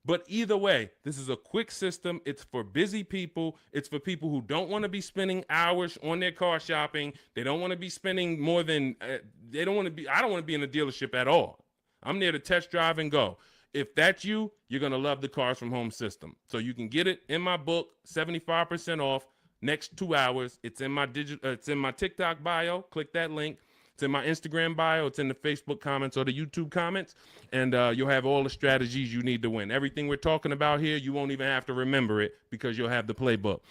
But either way, this is a quick system. It's for busy people. It's for people who don't want to be spending hours on their car shopping. They don't want to be spending more than, I don't want to be in a dealership at all. I'm there to test drive and go. If that's you, you're going to love the Cars from Home system. So you can get it in my book, 75% off, next 2 hours. It's in my TikTok bio. Click that link. It's in my Instagram bio. It's in the Facebook comments or the YouTube comments. And you'll have all the strategies you need to win. Everything we're talking about here, you won't even have to remember it because you'll have the playbook.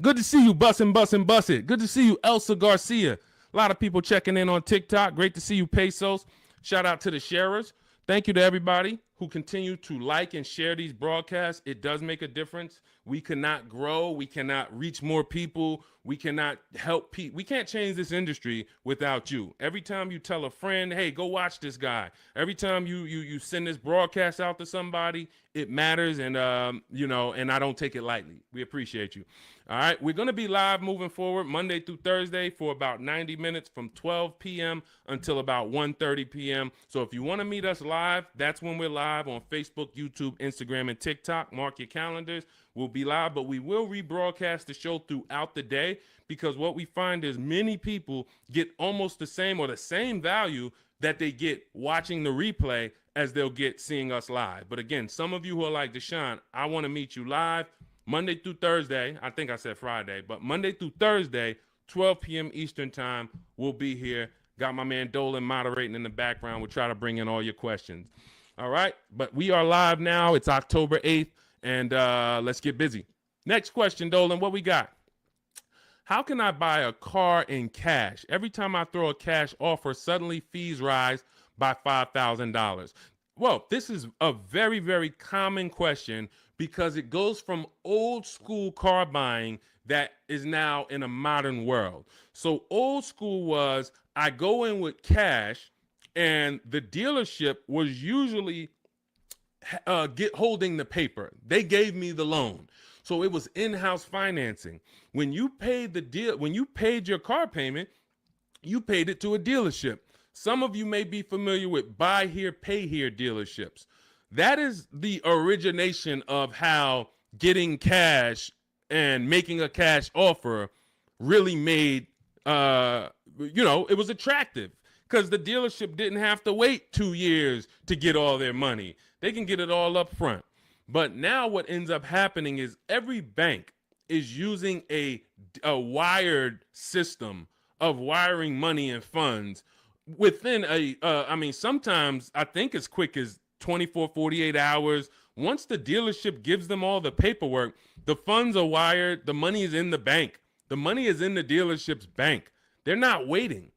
Good to see you, Bussin'. Good to see you, Elsa Garcia. A lot of people checking in on TikTok. Great to see you, Pesos. Shout out to the sharers. Thank you to everybody who continue to like and share these broadcasts. It does make a difference. We cannot grow. We cannot reach more people. We cannot help people. We can't change this industry without you. Every time you tell a friend, hey, go watch this guy. Every time you send this broadcast out to somebody, it matters. And, and I don't take it lightly. We appreciate you. All right. We're going to be live moving forward Monday through Thursday for about 90 minutes from 12 p.m. until about 1:30 p.m. So if you want to meet us live, that's when we're live on Facebook, YouTube, Instagram, and TikTok. Mark your calendars. We'll be live, but we will rebroadcast the show throughout the day because what we find is many people get almost the same or the same value that they get watching the replay as they'll get seeing us live. But again, some of you who are like, Deshone, I want to meet you live Monday through Thursday. I think I said Friday, but Monday through Thursday, 12 p.m. Eastern time, we'll be here. Got my man Dolan moderating in the background. We'll try to bring in all your questions. All right, but we are live now. It's October 8th. And let's get busy. Next question, Dolan, what we got? How can I buy a car in cash? Every time I throw a cash offer, suddenly fees rise by $5,000. Well, this is a very, very common question because it goes from old school car buying that is now in a modern world. So old school was I go in with cash and the dealership was usually holding the paper. They gave me the loan. So it was in-house financing. When you paid your car payment, you paid it to a dealership. Some of you may be familiar with buy here, pay here dealerships. That is the origination of how getting cash and making a cash offer really made, it was attractive because the dealership didn't have to wait 2 years to get all their money. They can get it all up front. But now what ends up happening is every bank is using a wired system of wiring money and funds within sometimes I think as quick as 24, 48 hours. Once the dealership gives them all the paperwork, the funds are wired. The money is in the bank. The money is in the dealership's bank. They're not waiting.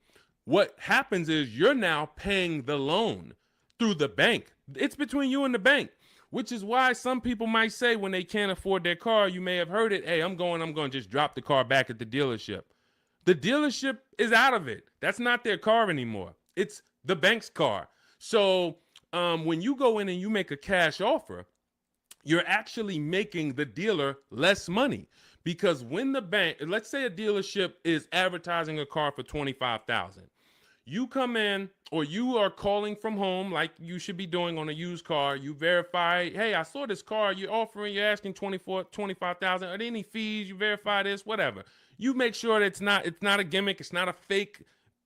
What happens is you're now paying the loan through the bank. It's between you and the bank, which is why some people might say when they can't afford their car, you may have heard it, hey, I'm going to just drop the car back at the dealership. The dealership is out of it. That's not their car anymore. It's the bank's car. So when you go in and you make a cash offer, you're actually making the dealer less money because when the bank, let's say a dealership is advertising a car for $25,000. You come in or you are calling from home like you should be doing on a used car. You verify, hey, I saw this car you're asking 25,000. Are there any fees? You verify this, whatever. You make sure that it's not a gimmick, it's not a fake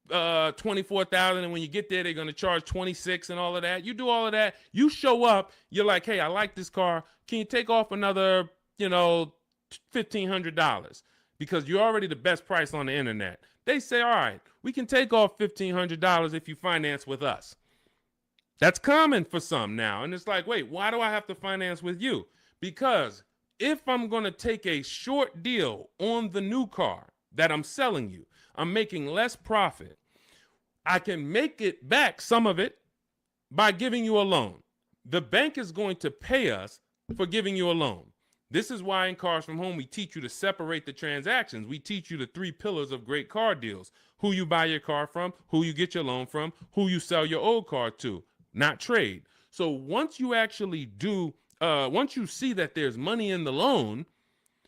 24,000, and when you get there they're going to charge 26 and all of that. You do all of that, you show up, you're like, hey, I like this car, can you take off another, $1,500, because you're already the best price on the internet. They say, all right, we can take off $1,500 if you finance with us. That's common for some now, and it's like, wait, why do I have to finance with you? Because if I'm going to take a short deal on the new car that I'm selling you, I'm making less profit. I can make it back, some of it, by giving you a loan. The bank is going to pay us for giving you a loan. This is why in Cars from Home, we teach you to separate the transactions. We teach you the 3 pillars of great car deals: who you buy your car from, who you get your loan from, who you sell your old car to, not trade. So once you actually once you see that there's money in the loan,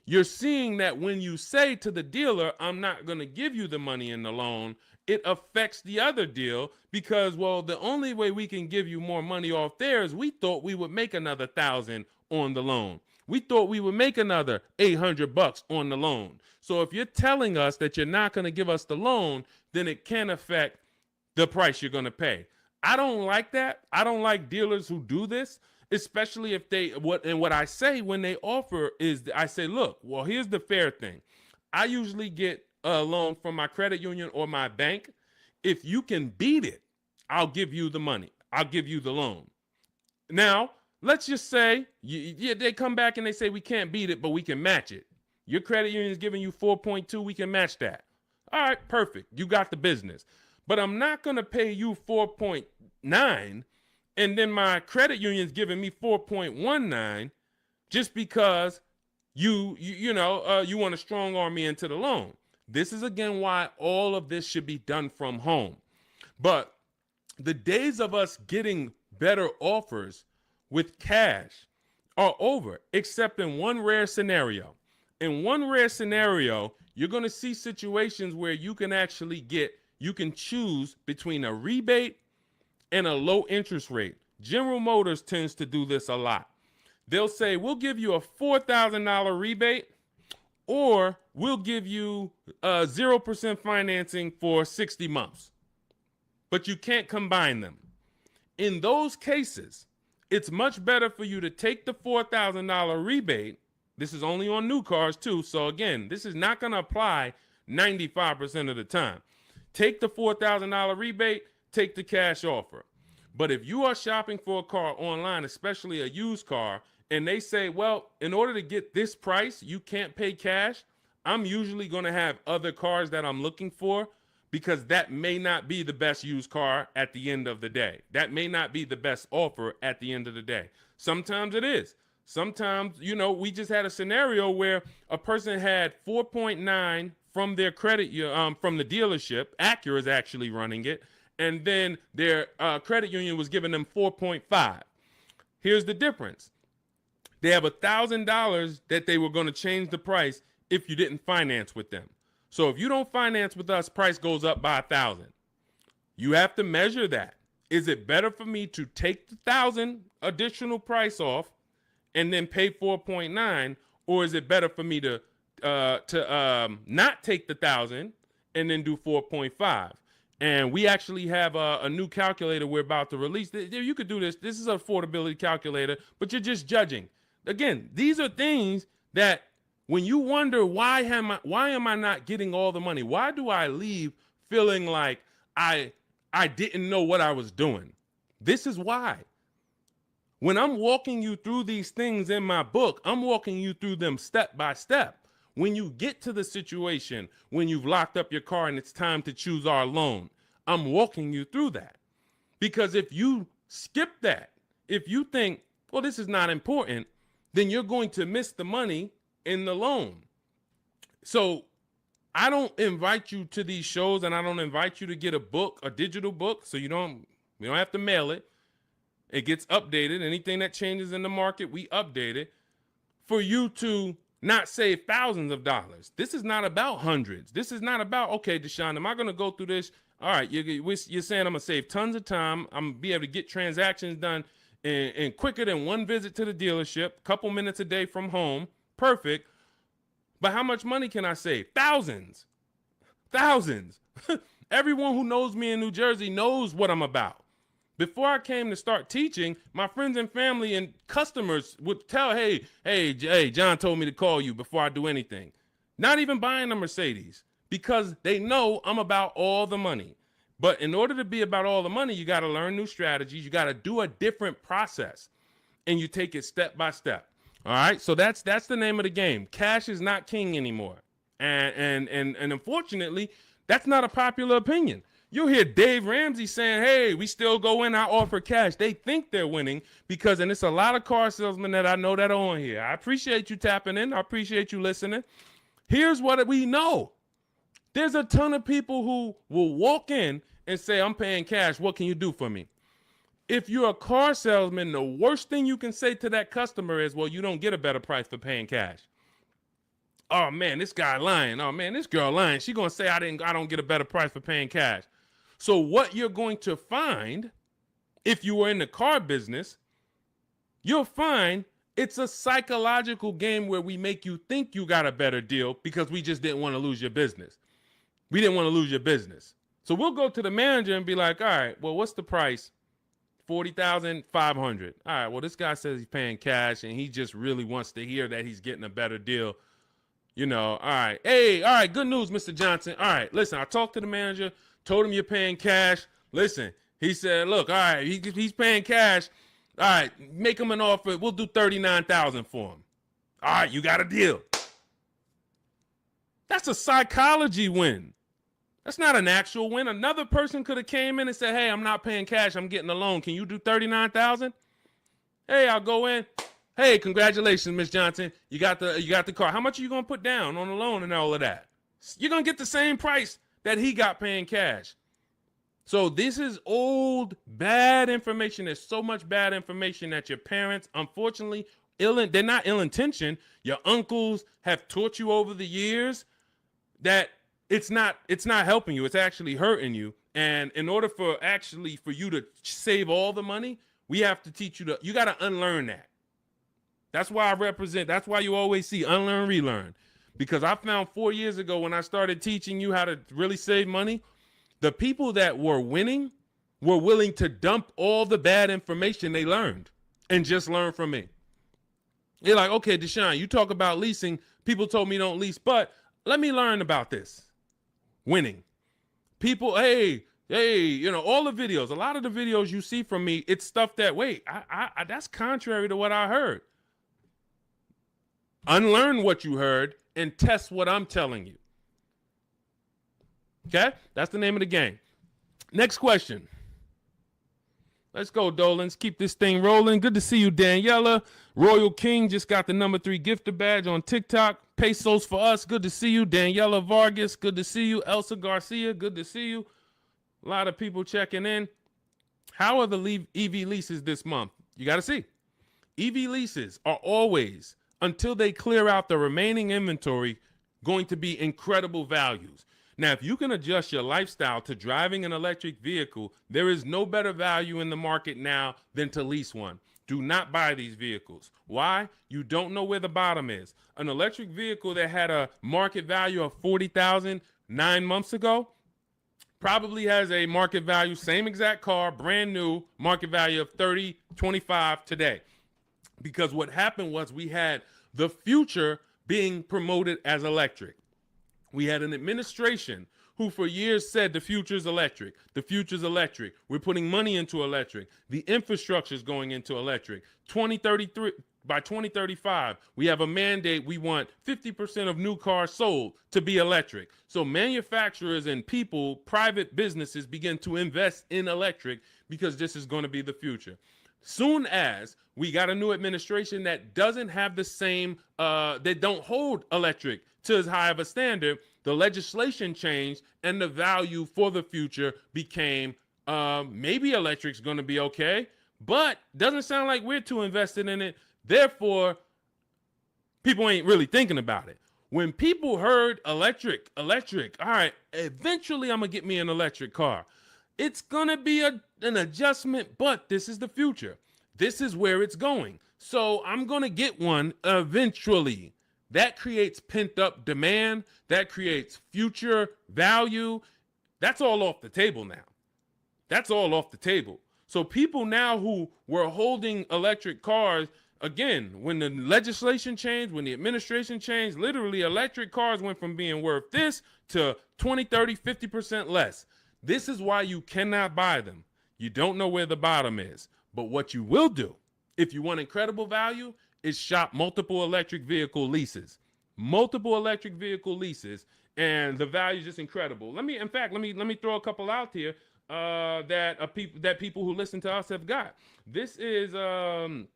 you're seeing that when you say to the dealer, I'm not going to give you the money in the loan, it affects the other deal, because, well, the only way we can give you more money off there is we thought we would make another 1,000 on the loan. We thought we would make another $800 on the loan. So if you're telling us that you're not going to give us the loan, then it can affect the price you're going to pay. I don't like that. I don't like dealers who do this, especially if what I say when they offer is, I say, look, well, here's the fair thing. I usually get a loan from my credit union or my bank. If you can beat it, I'll give you the money. I'll give you the loan. Now, let's just say they come back and they say, we can't beat it, but we can match it. Your credit union is giving you 4.2. We can match that. All right, perfect. You got the business. But I'm not going to pay you 4.9 and then my credit union's giving me 4.19 just because you want to strong arm me into the loan. This is, again, why all of this should be done from home. But the days of us getting better offers with cash are over, except in one rare scenario. In one rare scenario, you're going to see situations where you can choose between a rebate and a low interest rate. General Motors tends to do this a lot. They'll say, we'll give you a $4,000 rebate, or we'll give you 0% financing for 60 months. But you can't combine them. In those cases, it's much better for you to take the $4,000 rebate. This is only on new cars too. So again, this is not going to apply 95% of the time. Take the $4,000 rebate, take the cash offer. But if you are shopping for a car online, especially a used car, and they say, well, in order to get this price, you can't pay cash, I'm usually going to have other cars that I'm looking for, because that may not be the best used car at the end of the day. That may not be the best offer at the end of the day. Sometimes it is. Sometimes, we just had a scenario where a person had 4.9 from their credit, from the dealership. Acura is actually running it. And then their credit union was giving them 4.5. Here's the difference. They have $1,000 that they were going to change the price if you didn't finance with them. So if you don't finance with us, price goes up by 1,000. You have to measure that. Is it better for me to take the 1,000 additional price off and then pay 4.9, or is it better for me to not take the 1,000 and then do 4.5? And we actually have a new calculator we're about to release. You could do this. This is an affordability calculator, but you're just judging. Again, these are things that when you wonder, why am I not getting all the money? Why do I leave feeling like I didn't know what I was doing? This is why. When I'm walking you through these things in my book, I'm walking you through them step by step. When you get to the situation, when you've locked up your car and it's time to choose our loan, I'm walking you through that. Because if you skip that, if you think, well, this is not important, then you're going to miss the money in the loan. So I don't invite you to these shows, and I don't invite you to get a book, a digital book, so we don't have to mail it. It gets updated. Anything that changes in the market, we update it for you to not save thousands of dollars. This is not about hundreds. This is not about, okay, Deshone, am I going to go through this? All right, you're saying I'm going to save tons of time. I'm going to be able to get transactions done in quicker than one visit to the dealership, couple minutes a day from home. Perfect. But how much money can I save? Thousands. Thousands. Everyone who knows me in New Jersey knows what I'm about. Before I came to start teaching, my friends and family and customers would tell, hey, John told me to call you before I do anything. Not even buying a Mercedes, because they know I'm about all the money. But in order to be about all the money, you got to learn new strategies. You got to do a different process, and you take it step by step. All right, so that's the name of the game. Cash is not king anymore, and unfortunately, that's not a popular opinion. You'll hear Dave Ramsey saying, hey, we still go in, I offer cash. They think they're winning because, and it's a lot of car salesmen that I know that are on here. I appreciate you tapping in. I appreciate you listening. Here's what we know. There's a ton of people who will walk in and say, I'm paying cash. What can you do for me? If you're a car salesman, the worst thing you can say to that customer is, well, you don't get a better price for paying cash. Oh man, this guy lying. Oh man, this girl lying. She gonna say I don't get a better price for paying cash. So what you're going to find, if you were in the car business, you'll find it's a psychological game where we make you think you got a better deal because we just didn't want to lose your business. We didn't want to lose your business. So we'll go to the manager and be like, all right, well, what's the price? $40,500. All right, well, this guy says he's paying cash and he just really wants to hear that he's getting a better deal. You know, all right. Hey, all right, good news, Mr. Johnson. All right, listen, I talked to the manager, told him you're paying cash. Listen, he said, look, all right, he's paying cash. All right, make him an offer. We'll do $39,000 for him. All right, you got a deal. That's a psychology win. That's not an actual win. Another person could have came in and said, hey, I'm not paying cash. I'm getting a loan. Can you do $39,000? Hey, I'll go in. Hey, congratulations, Miss Johnson. You got the car. How much are you going to put down on the loan and all of that? You're going to get the same price that he got paying cash. So this is old, bad information. There's so much bad information that your parents, unfortunately, they're not ill-intentioned. Your uncles have taught you over the years that it's not helping you. It's actually hurting you. And in order for you to save all the money, we have to teach you you got to unlearn that. That's why that's why you always see unlearn, relearn. Because I found 4 years ago when I started teaching you how to really save money, the people that were winning were willing to dump all the bad information they learned and just learn from me. You're like, okay, Deshone, you talk about leasing. People told me don't lease, but let me learn about this. Winning. People, hey, you know, all the videos, a lot of the videos you see from me, it's stuff that, wait, I that's contrary to what I heard. Unlearn what you heard and test what I'm telling you. Okay? That's the name of the game. Next question. Let's go, Dolans. Keep this thing rolling. Good to see you, Daniela. Royal King just got the #3 gifter badge on TikTok. Pesos for us. Good to see you. Daniela Vargas. Good to see you. Elsa Garcia. Good to see you. A lot of people checking in. How are the EV leases this month? You got to see. EV leases are always, until they clear out the remaining inventory, going to be incredible values. Now, if you can adjust your lifestyle to driving an electric vehicle, there is no better value in the market now than to lease one. Do not buy these vehicles. Why? You don't know where the bottom is. An electric vehicle that had a market value of $40,000 9 months ago probably has a market value, same exact car, brand new, market value of $30, $25 today. Because what happened was we had the future being promoted as electric. We had an administration who for years said the future's electric. The future's electric. We're putting money into electric. The infrastructure is going into electric. 2033, by 2035, we have a mandate. We want 50% of new cars sold to be electric. So manufacturers and people, private businesses begin to invest in electric because this is going to be the future. Soon as we got a new administration that doesn't have the same, they don't hold electric to as high of a standard, the legislation changed and the value for the future became maybe electric's going to be okay, but doesn't sound like we're too invested in it. Therefore, people ain't really thinking about it. When people heard electric, all right, eventually I'm going to get me an electric car. It's going to be an adjustment, but this is the future. This is where it's going. So I'm going to get one eventually. That creates pent up demand. That creates future value. That's all off the table now. That's all off the table. So people now who were holding electric cars, again, when the legislation changed, when the administration changed, literally electric cars went from being worth this to 20, 30, 50% less. This is why you cannot buy them. You don't know where the bottom is. But what you will do, if you want incredible value, is shop multiple electric vehicle leases. Multiple electric vehicle leases, and the value is just incredible. Let me throw a couple out here that people who listen to us have got. This is Sean.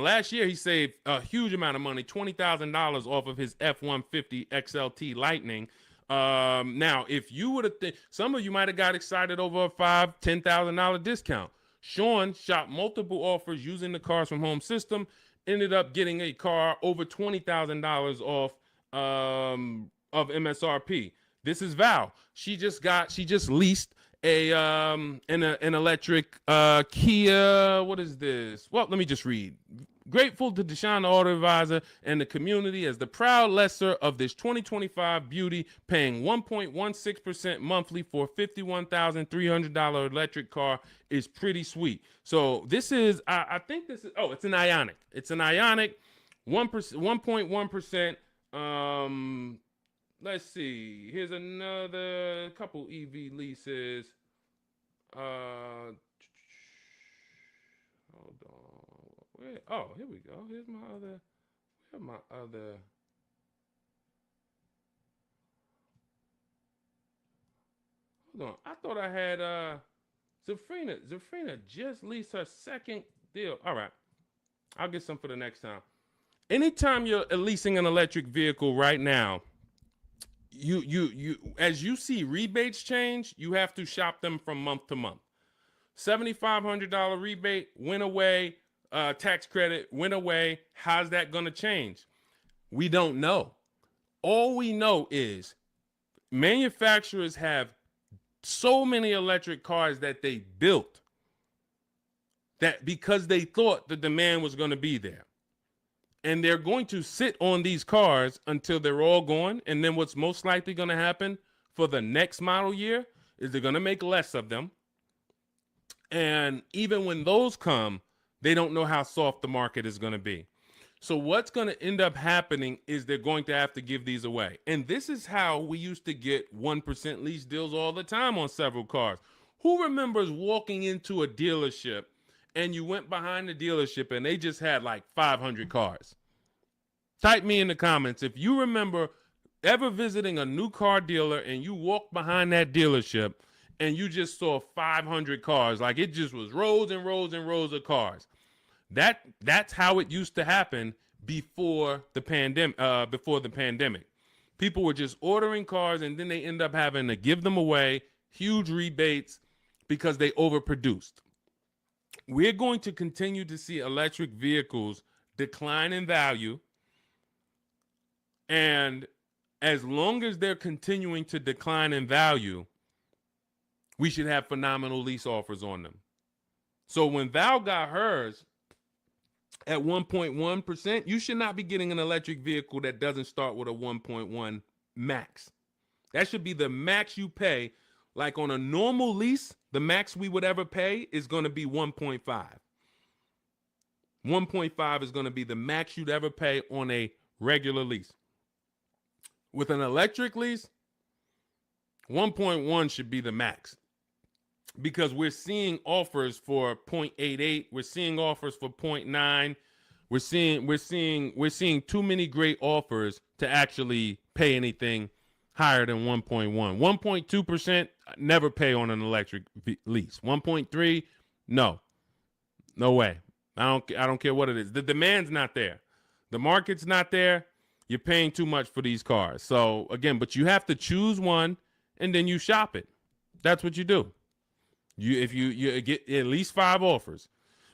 Last year he saved a huge amount of money, $20,000 off of his F-150 XLT Lightning. Now, if you would have, some of you might have got excited over a $5,000-$10,000 discount. Sean shopped multiple offers using the Cars from Home system, ended up getting a car over $20,000 off of MSRP. This is Val. She just leased an electric Kia. What is this? Well, let me just read. Grateful to Deshone the Auto Advisor and the community as the proud lessor of this 2025 beauty, paying 1.16% monthly for a $51,300 electric car is pretty sweet. So this is, I think this is, it's an Ioniq. It's an Ioniq, 1.1%. Let's see. Here's another couple EV leases. Hold on. Here we go. Here's my other. Hold on. I thought I had Zafrina. Zafrina just leased her second deal. All right. I'll get some for the next time. Anytime you're leasing an electric vehicle right now, you as you see rebates change, you have to shop them from month to month. $7,500 rebate went away. Tax credit went away. How's that going to change? We don't know. All we know is manufacturers have so many electric cars that they built that because they thought the demand was going to be there. And they're going to sit on these cars until they're all gone. And then what's most likely going to happen for the next model year is they're going to make less of them. And even when those come, they don't know how soft the market is going to be. So what's going to end up happening is they're going to have to give these away. And this is how we used to get 1% lease deals all the time on several cars. Who remembers walking into a dealership and you went behind the dealership and they just had like 500 cars? Type me in the comments if you remember ever visiting a new car dealer and you walked behind that dealership and you just saw 500 cars, like it just was rows and rows and rows of cars. That's how it used to happen before the pandemic. People were just ordering cars and then they end up having to give them away, huge rebates because they overproduced. We're going to continue to see electric vehicles decline in value. And as long as they're continuing to decline in value, we should have phenomenal lease offers on them. So when Val got hers at 1.1%, you should not be getting an electric vehicle that doesn't start with a 1.1 max. That should be the max you pay. Like on a normal lease, the max we would ever pay is going to be 1.5. 1.5 is going to be the max you'd ever pay on a regular lease. With an electric lease, 1.1 should be the max. Because we're seeing offers for 0.88, we're seeing offers for 0.9. We're seeing too many great offers to actually pay anything higher than 1.1. 1.2%, never pay on an electric lease. 1.3, no way. I don't care what it is. The demand's not there. The market's not there. You're paying too much for these cars. So again, but you have to choose one and then you shop it. That's what you do. If you get at least 5 offers,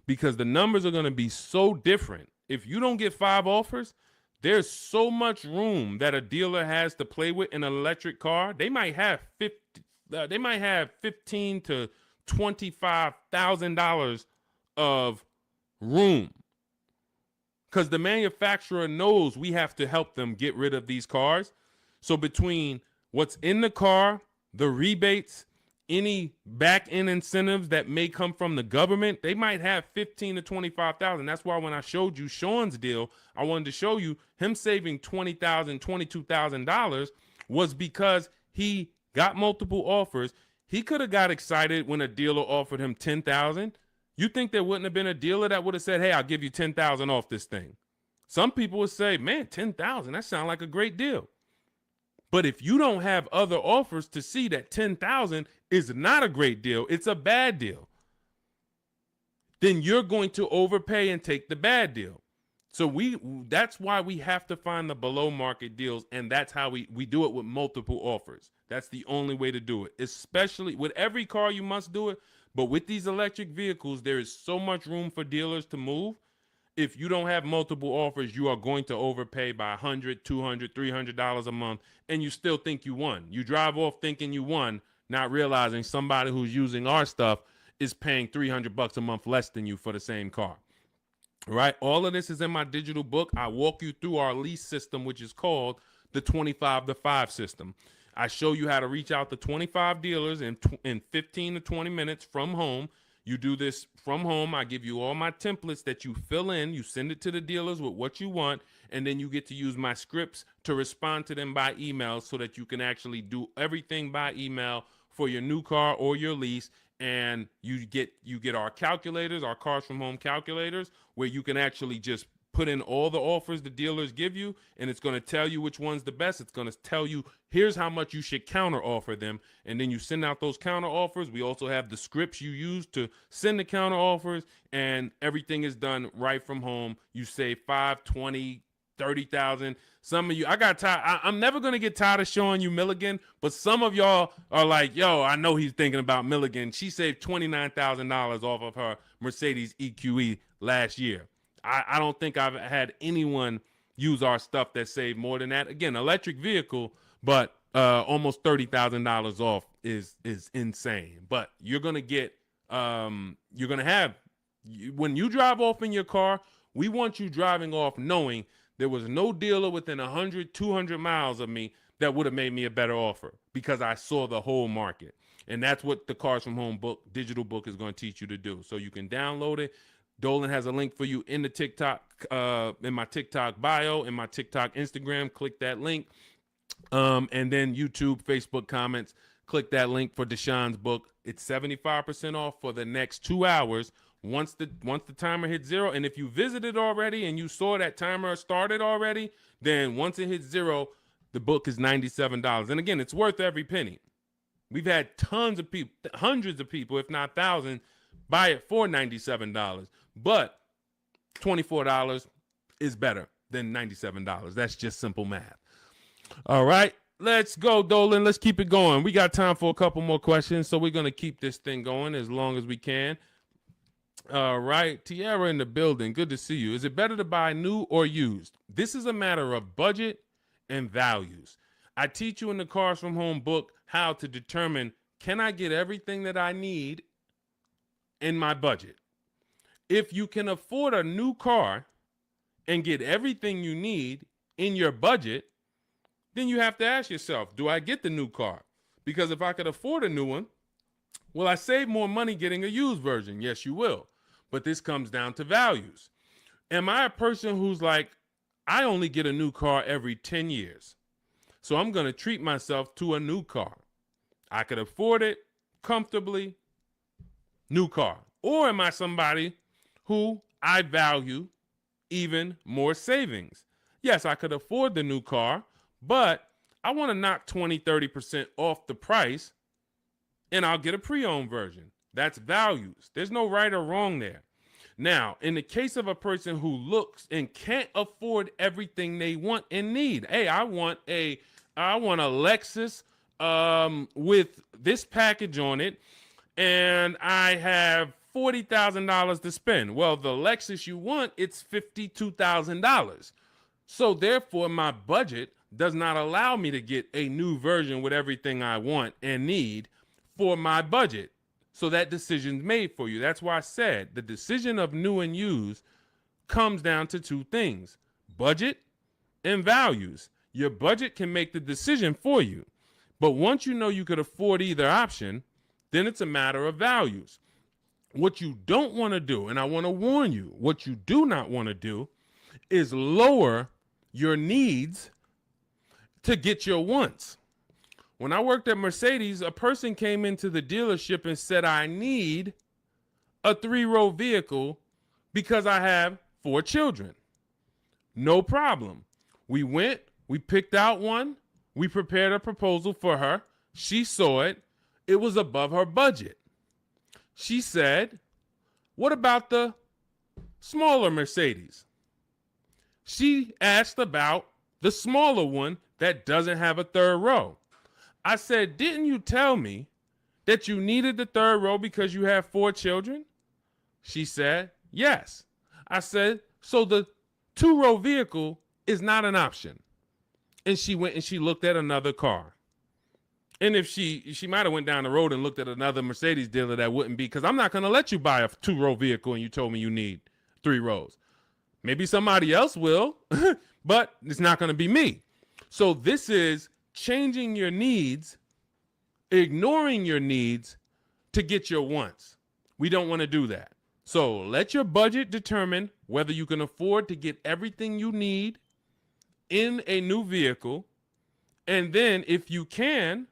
because the numbers are going to be so different. If you don't get 5 offers, there's so much room that a dealer has to play with in an electric car. They might have $15,000 to $25,000 of room, because the manufacturer knows we have to help them get rid of these cars. So between what's in the car, the rebates, any back end incentives that may come from the government, they might have 15 to 25,000. That's why when I showed you Sean's deal, I wanted to show you him saving $20,000, $22,000 was because he got multiple offers. He could have got excited when a dealer offered him 10,000. You think there wouldn't have been a dealer that would have said, hey, I'll give you 10,000 off this thing? Some people would say, man, 10,000, that sounds like a great deal. But if you don't have other offers to see that 10,000 is not a great deal, it's a bad deal, then you're going to overpay and take the bad deal. So that's why we have to find the below market deals, and that's how we do it with multiple offers. That's the only way to do it, especially with every car you must do it. But with these electric vehicles, there is so much room for dealers to move. If you don't have multiple offers, you are going to overpay by $100, $200, $300 a month, and you still think you won. You drive off thinking you won, not realizing somebody who's using our stuff is paying $300 a month less than you for the same car. Right? All of this is in my digital book. I walk you through our lease system, which is called the 25 to 5 system. I show you how to reach out to 25 dealers in 15 to 20 minutes from home. You do this from home. I give you all my templates that you fill in. You send it to the dealers with what you want, and then you get to use my scripts to respond to them by email so that you can actually do everything by email for your new car or your lease. And you get our calculators, our Cars from Home calculators, where you can actually just put in all the offers the dealers give you, and it's going to tell you which one's the best. It's going to tell you, here's how much you should counter offer them. And then you send out those counter offers. We also have the scripts you use to send the counter offers, and everything is done right from home. You save 5, 20, 30,000. Some of you, I got tired. I'm never going to get tired of showing you Milligan, but some of y'all are like, yo, I know he's thinking about Milligan. She saved $29,000 off of her Mercedes EQE last year. I don't think I've had anyone use our stuff that saved more than that. Again, electric vehicle, but almost $30,000 off is insane. But you're going to get, you're going to have, when you drive off in your car, we want you driving off knowing there was no dealer within 100, 200 miles of me that would have made me a better offer because I saw the whole market. And that's what the Cars from Home book, digital book, is going to teach you to do. So you can download it. Dolan has a link for you in the TikTok, in my TikTok bio, in my TikTok Instagram. Click that link. And then YouTube, Facebook comments. Click that link for Deshaun's book. It's 75% off for the next 2 hours. Once the timer hits 0, and if you visited already and you saw that timer started already, then once it hits 0, the book is $97. And again, it's worth every penny. We've had tons of people, hundreds of people, if not thousands, buy it for $97. But $24 is better than $97. That's just simple math. All right, let's go, Dolan. Let's keep it going. We got time for a couple more questions, so we're going to keep this thing going as long as we can. All right, Tiara in the building. Good to see you. Is it better to buy new or used? This is a matter of budget and values. I teach you in the Cars from Home book how to determine, can I get everything that I need in my budget? If you can afford a new car and get everything you need in your budget, then you have to ask yourself, do I get the new car? Because if I could afford a new one, will I save more money getting a used version? Yes, you will. But this comes down to values. Am I a person who's like, I only get a new car every 10 years, so I'm going to treat myself to a new car? I could afford it comfortably, new car. Or am I somebody who I value even more savings? Yes, I could afford the new car, but I want to knock 20, 30% off the price, and I'll get a pre-owned version. That's values. There's no right or wrong there. Now, in the case of a person who looks and can't afford everything they want and need, hey, I want a Lexus with this package on it, and I have $40,000 to spend. Well, the Lexus you want, it's $52,000. So therefore, my budget does not allow me to get a new version with everything I want and need for my budget. So that decision's made for you. That's why I said the decision of new and used comes down to two things: budget and values. Your budget can make the decision for you. But once you know you could afford either option, then it's a matter of values. What you don't want to do, and I want to warn you, what you do not want to do is lower your needs to get your wants. When I worked at Mercedes, a person came into the dealership and said, I need a 3-row vehicle because I have 4 children. No problem. We went, we picked out one, we prepared a proposal for her. She saw it. It was above her budget. She said, what about the smaller Mercedes? She asked about the smaller one that doesn't have a 3rd row. I said, didn't you tell me that you needed the 3rd row because you have 4 children? She said, yes. I said, so the 2-row vehicle is not an option. And she went and she looked at another car. And if she might have went down the road and looked at another Mercedes dealer, that wouldn't be, because I'm not going to let you buy a 2-row vehicle and you told me you need 3 rows. Maybe somebody else will, but it's not going to be me. So this is changing your needs, ignoring your needs to get your wants. We don't want to do that. So let your budget determine whether you can afford to get everything you need in a new vehicle. And then if you can,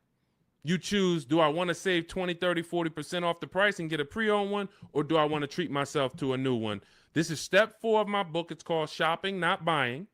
you choose, do I want to save 20, 30, 40% off the price and get a pre-owned one, or do I want to treat myself to a new one? This is step 4 of my book. It's called Shopping, Not Buying,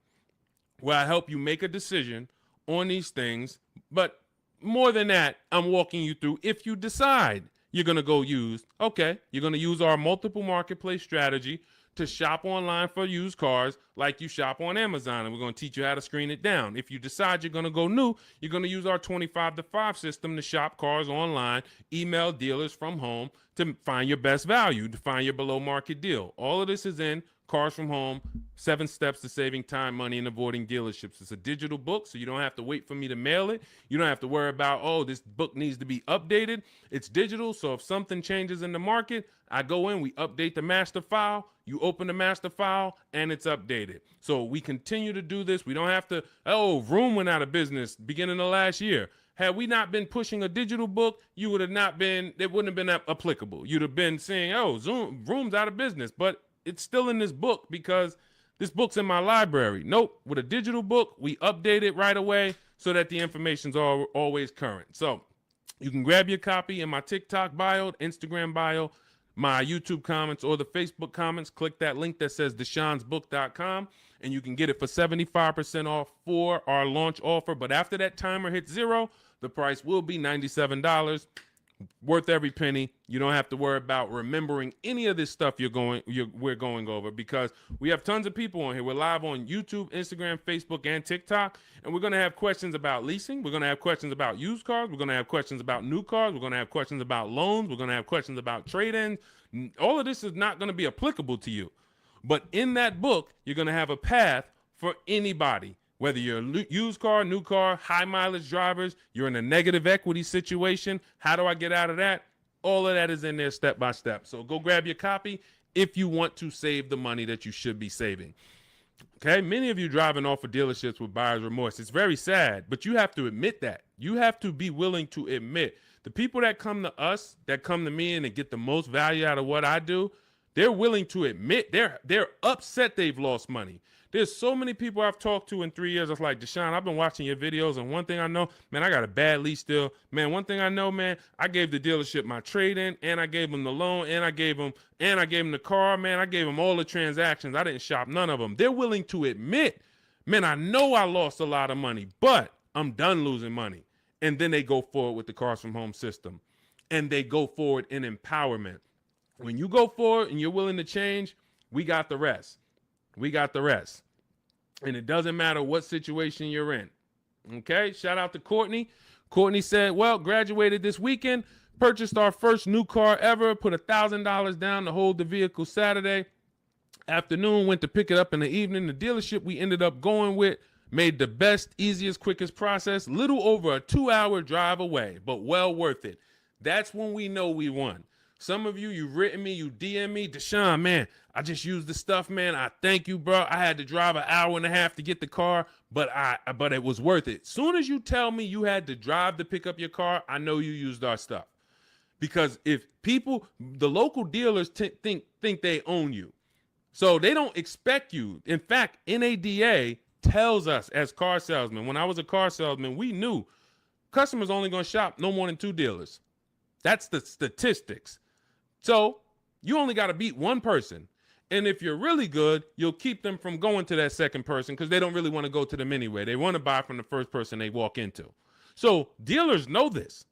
where I help you make a decision on these things. But more than that, I'm walking you through, if you decide you're going to go use, okay, you're going to use our multiple marketplace strategy to shop online for used cars like you shop on Amazon, and we're going to teach you how to screen it down. If you decide you're going to go new, you're going to use our 25 to 5 system to shop cars online, email dealers from home to find your best value, to find your below market deal. All of this is in Cars from Home, 7 Steps to Saving Time, Money, and Avoiding Dealerships. It's a digital book, so you don't have to wait for me to mail it. You don't have to worry about, oh, this book needs to be updated. It's digital, so if something changes in the market, I go in, we update the master file, you open the master file, and it's updated. So we continue to do this. We don't have to, oh, Vroom went out of business beginning of last year. Had we not been pushing a digital book, you would have not been, it wouldn't have been applicable. You'd have been saying, oh, Vroom's out of business, but it's still in this book because this book's in my library. Nope, with a digital book, we update it right away so that the information's always current. So you can grab your copy in my TikTok bio, Instagram bio, my YouTube comments, or the Facebook comments. Click that link that says deshonsbook.com, and you can get it for 75% off for our launch offer. But after that timer hits 0, the price will be $97. Worth every penny. You don't have to worry about remembering any of this stuff we're going over, because we have tons of people on here. We're live on YouTube, Instagram, Facebook, and TikTok, and we're going to have questions about leasing. We're going to have questions about used cars. We're going to have questions about new cars. We're going to have questions about loans. We're going to have questions about trade-ins. All of this is not going to be applicable to you, but in that book, you're going to have a path for anybody. Whether you're a used car, new car, high mileage drivers, you're in a negative equity situation, how do I get out of that? All of that is in there step by step. So go grab your copy if you want to save the money that you should be saving. Okay, many of you driving off of dealerships with buyer's remorse. It's very sad, but you have to admit that. You have to be willing to admit. The people that come to us, that come to me and get the most value out of what I do, they're willing to admit they're upset they've lost money. There's so many people I've talked to in 3 years. It's like, Deshone, I've been watching your videos, and one thing I know, man, I got a bad lease deal. Man, one thing I know, man, I gave the dealership my trade-in, and I gave them the loan, and I gave them the car, man. I gave them all the transactions. I didn't shop none of them. They're willing to admit, man, I know I lost a lot of money, but I'm done losing money. And then they go forward with the Cars from Home system, and they go forward in empowerment. When you go forward and you're willing to change, we got the rest. We got the rest. And it doesn't matter what situation you're in. Okay, shout out to Courtney. Courtney said, well, graduated this weekend, purchased our first new car ever, put $1,000 down to hold the vehicle Saturday afternoon, went to pick it up in the evening. The dealership we ended up going with made the best, easiest, quickest process, little over a 2-hour drive away, but well worth it. That's when we know we won. Some of you, you've written me, you DM me, Deshone, man, I just used the stuff, man. I thank you, bro. I had to drive an hour and a half to get the car, but it was worth it. Soon as you tell me you had to drive to pick up your car, I know you used our stuff. Because if people, the local dealers think they own you. So they don't expect you. In fact, NADA tells us as car salesmen, when I was a car salesman, we knew customers only going to shop no more than 2 dealers. That's the statistics. So you only got to beat one person. And if you're really good, you'll keep them from going to that second person because they don't really want to go to them anyway. They want to buy from the first person they walk into. So dealers know this.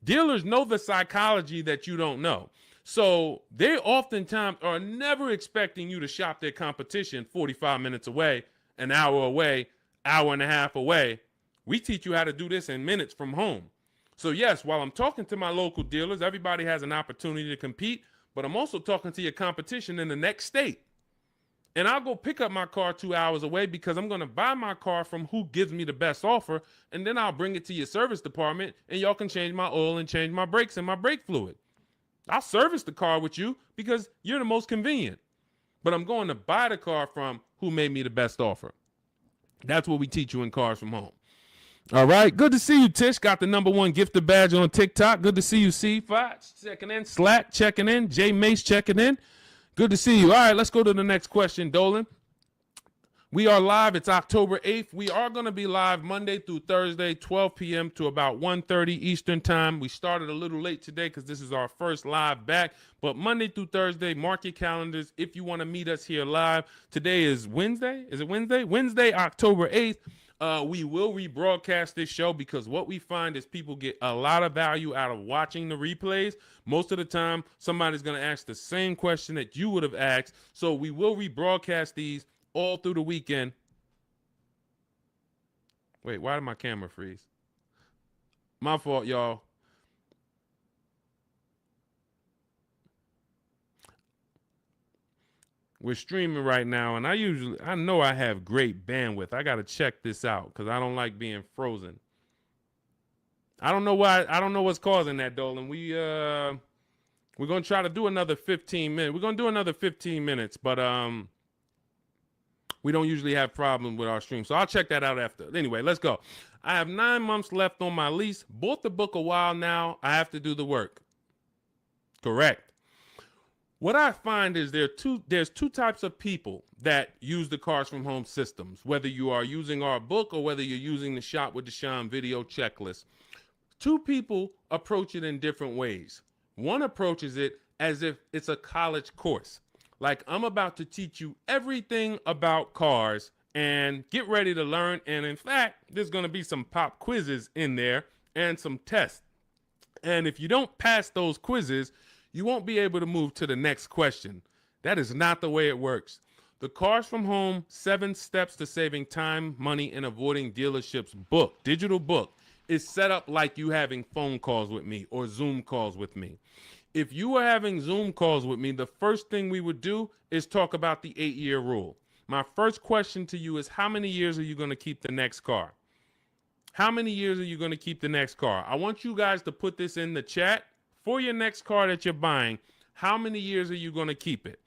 Dealers know the psychology that you don't know. So they oftentimes are never expecting you to shop their competition 45 minutes away, an hour away, hour and a half away. We teach you how to do this in minutes from home. So yes, while I'm talking to my local dealers, everybody has an opportunity to compete, but I'm also talking to your competition in the next state. And I'll go pick up my car 2 hours away because I'm going to buy my car from who gives me the best offer. And then I'll bring it to your service department and y'all can change my oil and change my brakes and my brake fluid. I'll service the car with you because you're the most convenient. But I'm going to buy the car from who made me the best offer. That's what we teach you in Cars from Home. All right. Good to see you, Tish. Got the #1 gifted badge on TikTok. Good to see you, C5 checking in. Slack checking in. J Mace checking in. Good to see you. All right, let's go to the next question, Dolan. We are live. It's October 8th. We are going to be live Monday through Thursday, 12 p.m. to about 1:30 Eastern time. We started a little late today because this is our first live back. But Monday through Thursday, mark your calendars if you want to meet us here live. Today is Wednesday. Is it Wednesday? Wednesday, October 8th. We will rebroadcast this show because what we find is people get a lot of value out of watching the replays. Most of the time, somebody's going to ask the same question that you would have asked. So we will rebroadcast these all through the weekend. Wait, why did my camera freeze? My fault, y'all. We're streaming right now, and I know I have great bandwidth. I got to check this out because I don't like being frozen. I don't know why. I don't know what's causing that, Dolan. We're going to try to do another 15 minutes. We're going to do another 15 minutes, but we don't usually have problems with our stream. So I'll check that out after. Anyway, let's go. I have 9 months left on my lease. Bought the book a while now. I have to do the work. Correct. What I find is there's two types of people that use the Cars from Home systems, whether you are using our book or whether you're using the Shop with Deshone video checklist. 2 people approach it in different ways. One approaches it as if it's a college course. Like, I'm about to teach you everything about cars and get ready to learn. And in fact, there's going to be some pop quizzes in there and some tests. And if you don't pass those quizzes, you won't be able to move to the next question. That is not the way it works. The Cars from Home 7 Steps to Saving Time, Money, and Avoiding Dealerships book, digital book, is set up like you having phone calls with me or Zoom calls with me. If you were having Zoom calls with me, the first thing we would do is talk about the 8-year rule. My first question to you is, how many years are you going to keep the next car? How many years are you going to keep the next car? I want you guys to put this in the chat. For your next car that you're buying, how many years are you going to keep it?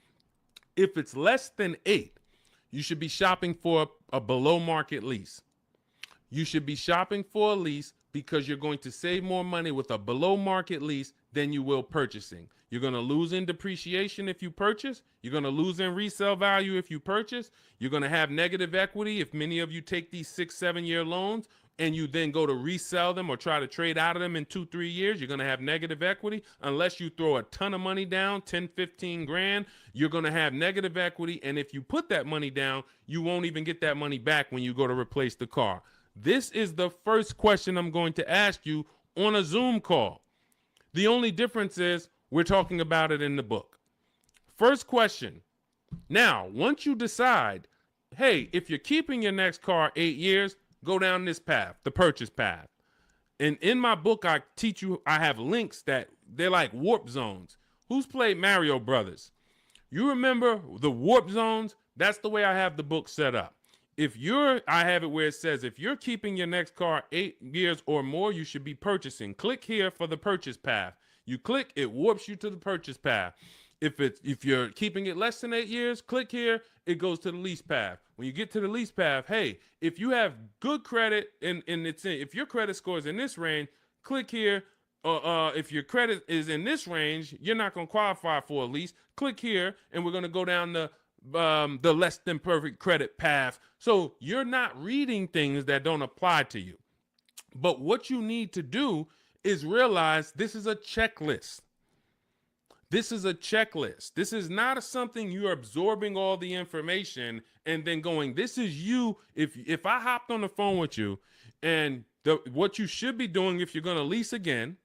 If it's less than 8, you should be shopping for a below market lease. You should be shopping for a lease because you're going to save more money with a below market lease than you will purchasing. You're going to lose in depreciation if you purchase. You're going to lose in resale value if you purchase. You're going to have negative equity if many of you take these 6-7 year loans and you then go to resell them or try to trade out of them in 2-3 years. You're going to have negative equity. Unless you throw a ton of money down, 10, 15 grand, you're going to have negative equity. And if you put that money down, you won't even get that money back when you go to replace the car. This is the first question I'm going to ask you on a Zoom call. The only difference is we're talking about it in the book. First question. Now, once you decide, hey, if you're keeping your next car 8 years, go down this path, the purchase path. And in my book, I teach you, I have links that they're like warp zones. Who's played Mario Brothers? You remember the warp zones? That's the way I have the book set up. I have it where it says, if you're keeping your next car 8 years or more, you should be purchasing. Click here for the purchase path. You click, it warps you to the purchase path. If you're keeping it less than 8 years, click here, it goes to the lease path. When you get to the lease path, hey, if you have good credit and if your credit score is in this range, click here. If your credit is in this range, you're not going to qualify for a lease. Click here, and we're going to go down the less than perfect credit path. So you're not reading things that don't apply to you. But what you need to do is realize this is a checklist. This is a checklist. This is not something you're absorbing all the information and then going, this is you. If I hopped on the phone with you and what you should be doing if you're going to lease again,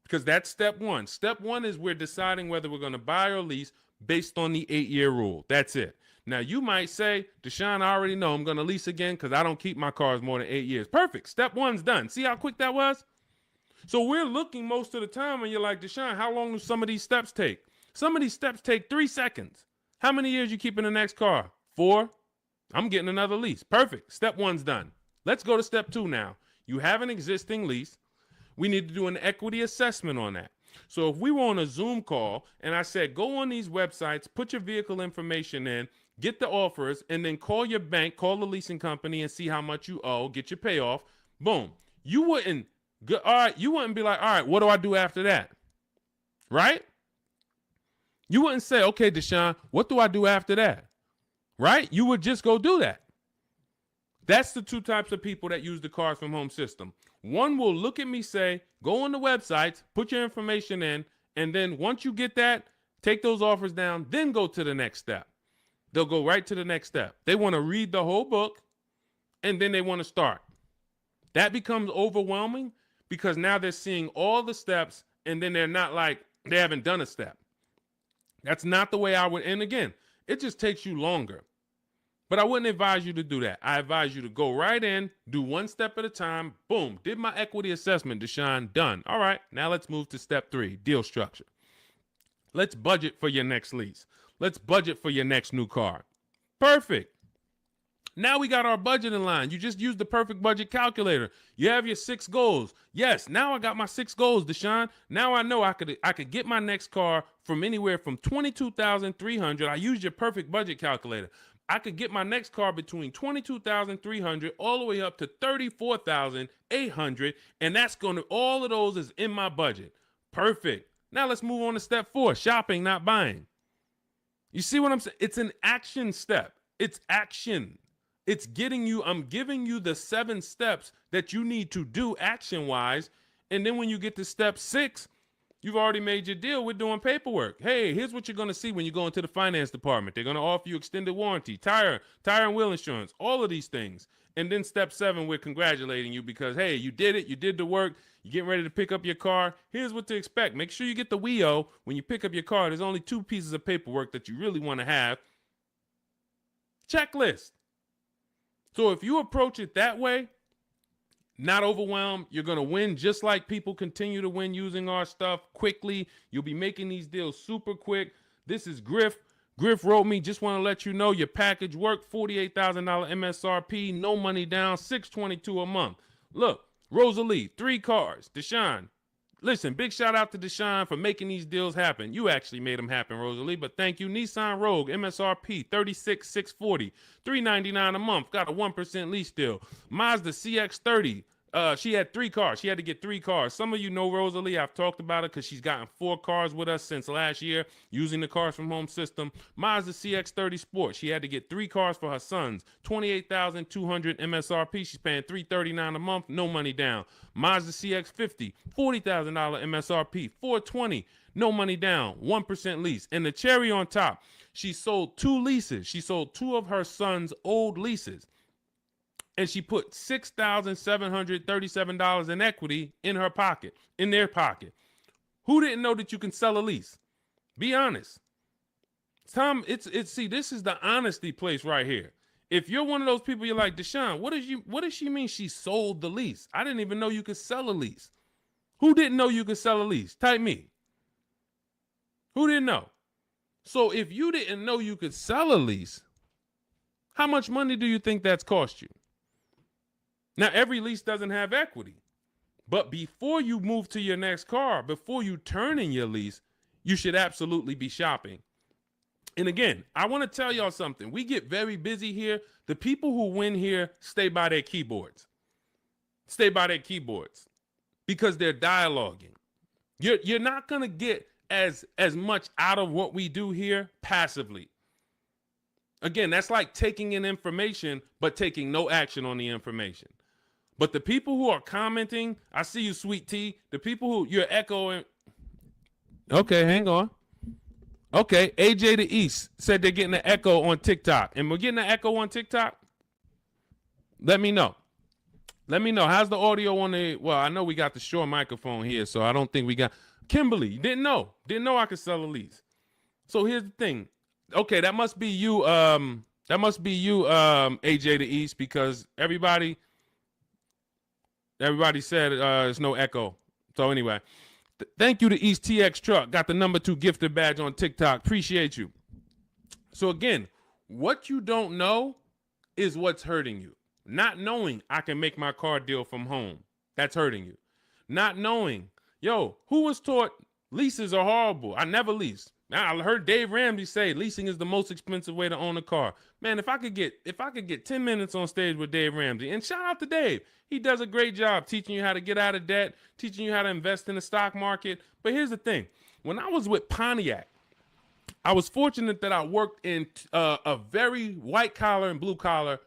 because that's step one. Step one is we're deciding whether we're going to buy or lease based on the 8-year rule. That's it. Now, you might say, Deshone, I already know I'm going to lease again because I don't keep my cars more than 8 years. Perfect. Step one's done. See how quick that was? So we're looking most of the time and you're like, Deshone, how long do some of these steps take? Some of these steps take 3 seconds. How many years you keep in the next car? 4? I'm getting another lease. Perfect. Step one's done. Let's go to step 2 now. You have an existing lease. We need to do an equity assessment on that. So if we were on a Zoom call and I said, go on these websites, put your vehicle information in, get the offers, and then call your bank, call the leasing company and see how much you owe, get your payoff. Boom. You wouldn't be like, all right, what do I do after that? Right? You wouldn't say, okay, Deshone, what do I do after that? Right? You would just go do that. That's the 2 types of people that use the Cars from Home system. One will look at me, say, go on the websites, put your information in, and then once you get that, take those offers down, then go to the next step. They'll go right to the next step. They want to read the whole book, and then they want to start. That becomes overwhelming because now they're seeing all the steps, and then they're not like, they haven't done a step. That's not the way I would, and again, it just takes you longer. But I wouldn't advise you to do that. I advise you to go right in, do 1 step at a time. Boom, did my equity assessment, Deshone, done. All right, now let's move to step 3, deal structure. Let's budget for your next lease. Let's budget for your next new car. Perfect. Now we got our budget in line. You just used the perfect budget calculator. You have your 6 goals. Yes, now I got my 6 goals, Deshone. Now I know I could get my next car from anywhere from $22,300. I used your perfect budget calculator. I could get my next car between $22,300 all the way up to $34,800, and that's going to, all of those is in my budget. Perfect. Now let's move on to step 4, shopping, not buying. You see what I'm saying? It's an action step. It's action. It's getting you, I'm giving you the 7 steps that you need to do action-wise, and then when you get to step 6, you've already made your deal. We're doing paperwork. Hey, here's what you're going to see when you go into the finance department. They're going to offer you extended warranty, tire and wheel insurance, all of these things. And then step 7, we're congratulating you because, hey, you did it. You did the work. You're getting ready to pick up your car. Here's what to expect. Make sure you get the WIO when you pick up your car. There's only 2 pieces of paperwork that you really want to have. Checklist. So if you approach it that way, not overwhelmed, you're going to win just like people continue to win using our stuff quickly. You'll be making these deals super quick. This is Griff. Griff wrote me, just want to let you know your package worked, $48,000 MSRP, no money down, $622 a month. Look, Rosalie, 3 cars. Deshone, listen, big shout out to Deshone for making these deals happen. You actually made them happen, Rosalie, but thank you. Nissan Rogue, MSRP, $36,640, $399 a month, got a 1% lease deal. Mazda CX-30, she had 3 cars. She had to get 3 cars. Some of you know Rosalie. I've talked about it because she's gotten 4 cars with us since last year using the Cars from Home system. Mazda CX-30 Sport. She had to get 3 cars for her sons. $28,200 MSRP. She's paying $339 a month. No money down. Mazda CX-50. $40,000 MSRP. $420. No money down. 1% lease. And the cherry on top, she sold 2 leases. She sold 2 of her sons' old leases. And she put $6,737 in equity in her pocket, in their pocket. Who didn't know that you can sell a lease? Be honest. Tom, see, this is the honesty place right here. If you're one of those people, you're like, Deshone, what does she mean she sold the lease? I didn't even know you could sell a lease. Who didn't know you could sell a lease? Type me. Who didn't know? So if you didn't know you could sell a lease, how much money do you think that's cost you? Now, every lease doesn't have equity, But before you move to your next car, before you turn in your lease, you should absolutely be shopping. And again, I want to tell y'all something. We get very busy here. The people who win here stay by their keyboards. Stay by their keyboards because they're dialoguing. You're not going to get as much out of what we do here passively. Again, that's like taking in information but taking no action on the information. But the people who are commenting, I see you, Sweet Tea. The people who you're echoing. Okay, hang on. Okay, AJ the East said they're getting an echo on TikTok. And we're getting an echo on TikTok? Let me know. Let me know. How's the audio on the, well, I know we got the Shure microphone here, so I don't think we got, Kimberly, you didn't know. Didn't know I could sell a lease. So here's the thing. Okay, that must be you, AJ the East, because everybody said there's no echo. So anyway, thank you to East TX Truck. Got the #2 gifted badge on TikTok. Appreciate you. So again, what you don't know is what's hurting you. Not knowing I can make my car deal from home. That's hurting you. Not knowing, who was taught leases are horrible? I never leased. I heard Dave Ramsey say leasing is the most expensive way to own a car. Man, if I could get 10 minutes on stage with Dave Ramsey, and shout out to Dave. He does a great job teaching you how to get out of debt, teaching you how to invest in the stock market. But here's the thing. When I was with Pontiac, I was fortunate that I worked in a very white collar and blue collar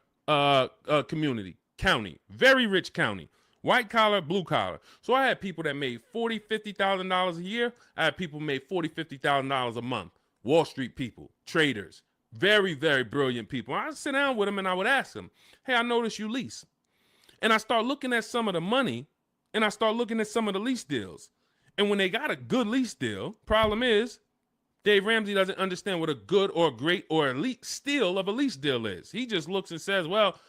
county, very rich county, white collar, blue collar. So I had people that made $40,000-$50,000 a year. I had people made $40,000-$50,000 a month. Wall Street people, traders, very, very brilliant people. I would sit down with them and I would ask them, hey, I noticed you lease. And I start looking at some of the money and I start looking at some of the lease deals. And when they got a good lease deal, problem is Dave Ramsey doesn't understand what a good or great or elite steal of a lease deal is. He just looks and says, well,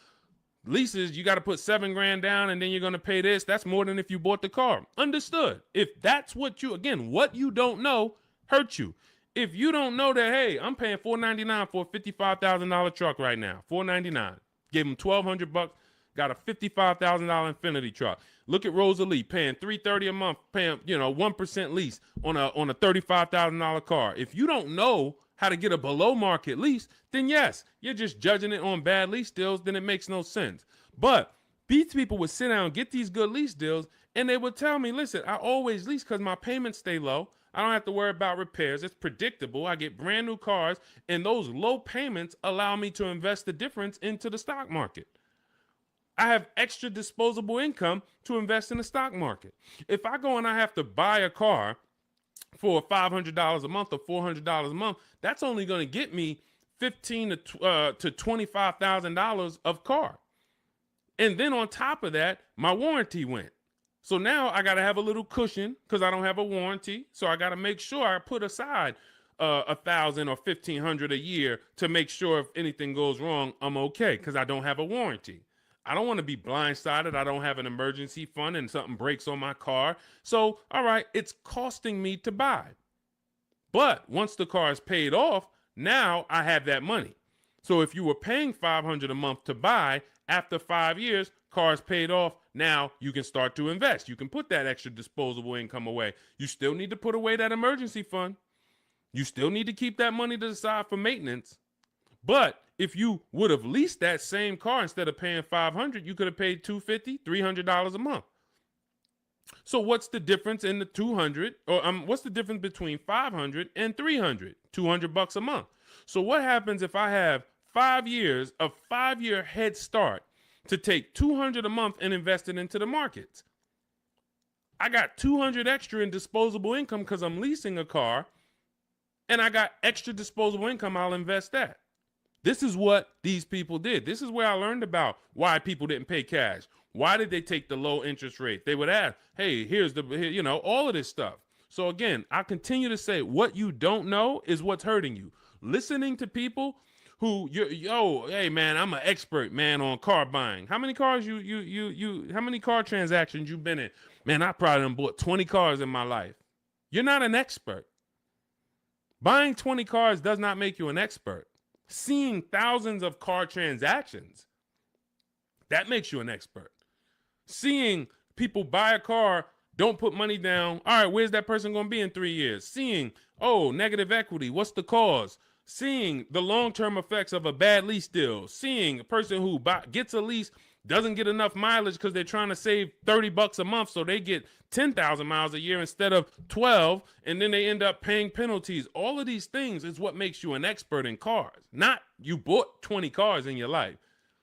leases, you got to put $7,000 down and then you're going to pay this. That's more than if you bought the car. Understood. If that's what you don't know hurts you. If you don't know that, hey, I'm paying $499 for a $55,000 truck right now, $499. Gave him $1,200, got a $55,000 Infinity truck. Look at Rosalie paying $330 a month, paying 1% lease on a $35,000 car. If you don't know how to get a below market lease, then yes, you're just judging it on bad lease deals. Then it makes no sense. But these people would sit down, get these good lease deals, and they would tell me, listen, I always lease because my payments stay low. I don't have to worry about repairs. It's predictable. I get brand new cars, and those low payments allow me to invest the difference into the stock market. I have extra disposable income to invest in the stock market. If I go and I have to buy a car for $500 a month or $400 a month, that's only going to get me $15,000 to $25,000 of car. And then on top of that, my warranty went. So now I got to have a little cushion because I don't have a warranty. So I got to make sure I put aside $1,000 or $1,500 a year to make sure if anything goes wrong, I'm okay because I don't have a warranty. I don't want to be blindsided. I don't have an emergency fund and something breaks on my car. So, all right, it's costing me to buy. But once the car is paid off, now I have that money. So if you were paying $500 a month to buy, after 5 years, car's paid off, now you can start to invest. You can put that extra disposable income away. You still need to put away that emergency fund. You still need to keep that money to the side for maintenance. But if you would have leased that same car instead of paying $500, you could have paid $250, $300 a month. So what's the difference in the 200 or what's the difference between 500 and 300? $200 a month. So what happens if I have 5 years, a 5-year head start to take $200 a month and invest it into the markets? I got $200 extra in disposable income because I'm leasing a car, and I got extra disposable income. I'll invest that. This is what these people did. This is where I learned about why people didn't pay cash. Why did they take the low interest rate? They would ask, hey, here's all of this stuff. So again, I continue to say what you don't know is what's hurting you. Listening to people who hey man, I'm an expert, man, on car buying. How many cars how many car transactions you've been in? Man, I probably done bought 20 cars in my life. You're not an expert. Buying 20 cars does not make you an expert. Seeing thousands of car transactions, that makes you an expert. Seeing people buy a car, don't put money down. All right, where's that person going to be in 3 years? Seeing, oh, negative equity. What's the cause? Seeing the long-term effects of a bad lease deal. Seeing a person who gets a lease, doesn't get enough mileage because they're trying to save $30 a month, so they get 10,000 miles a year instead of 12, and then they end up paying penalties. All of these things is what makes you an expert in cars, not you bought 20 cars in your life.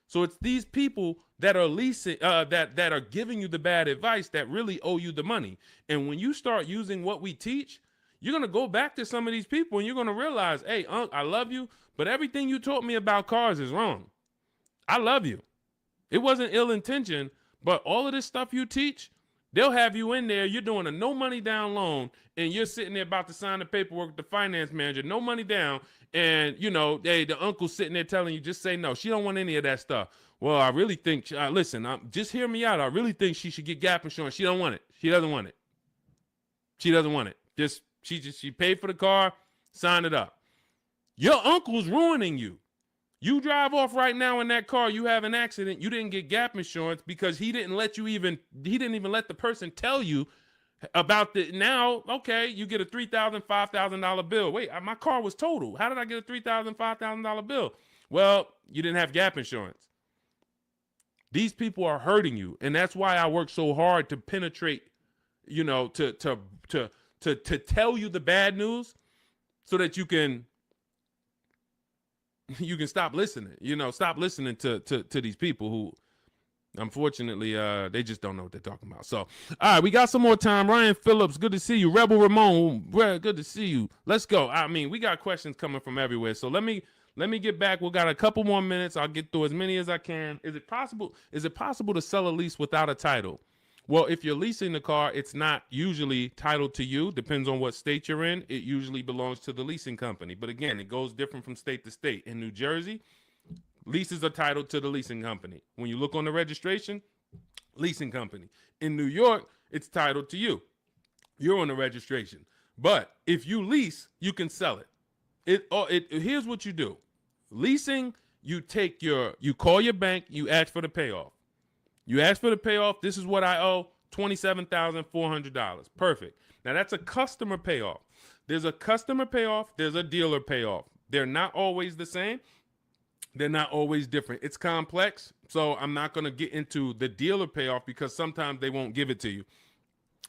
So it's these people that are leasing, that are giving you the bad advice that really owe you the money. And when you start using what we teach, you're going to go back to some of these people and you're going to realize, hey, Unc, I love you, but everything you taught me about cars is wrong. I love you. It wasn't ill intention, but all of this stuff you teach, they'll have you in there. You're doing a no money down loan and you're sitting there about to sign the paperwork with the finance manager, no money down. And, you know, the uncle's sitting there telling you, just say no. She don't want any of that stuff. Well, I really think, listen, just hear me out. I really think she should get gap insurance. She don't want it. She doesn't want it. She doesn't want it. She paid for the car, sign it up. Your uncle's ruining you. You drive off right now in that car, you have an accident, you didn't get gap insurance because he didn't even let the person tell you about the, now, okay, you get a $3,000, $5,000 bill. Wait, my car was totaled. How did I get a $3,000, $5,000 bill? Well, you didn't have gap insurance. These people are hurting you. And that's why I work so hard to penetrate, you know, to tell you the bad news so that you can stop listening, stop listening to these people who, unfortunately, they just don't know what they're talking about. So, all right, we got some more time. Ryan Phillips, good to see you. Rebel Ramon, good to see you. Let's go. I mean, we got questions coming from everywhere. So let me get back. We got a couple more minutes. I'll get through as many as I can. Is it possible to sell a lease without a title? Well, if you're leasing the car, it's not usually titled to you. Depends on what state you're in. It usually belongs to the leasing company. But again, it goes different from state to state. In New Jersey, leases are titled to the leasing company. When you look on the registration, leasing company. In New York, it's titled to you. You're on the registration. But if you lease, you can sell it. Here's what you do. Leasing, you call your bank, you ask for the payoff. You ask for the payoff. This is what I owe, $27,400. Perfect. Now, that's a customer payoff. There's a customer payoff. There's a dealer payoff. They're not always the same. They're not always different. It's complex, so I'm not going to get into the dealer payoff because sometimes they won't give it to you.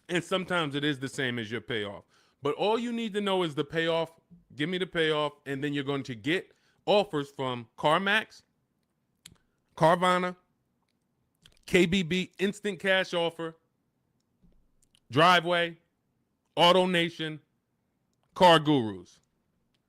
And sometimes it is the same as your payoff. But all you need to know is the payoff. Give me the payoff, and then you're going to get offers from CarMax, Carvana, KBB, Instant Cash Offer, Driveway, AutoNation, Car Gurus.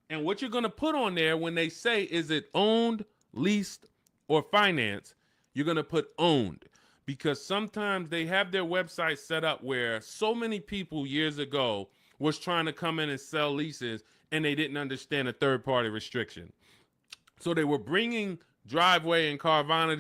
And what you're going to put on there when they say, is it owned, leased, or financed, you're going to put owned. Because sometimes they have their website set up where so many people years ago was trying to come in and sell leases and they didn't understand a third-party restriction. So they were bringing Driveway and Carvana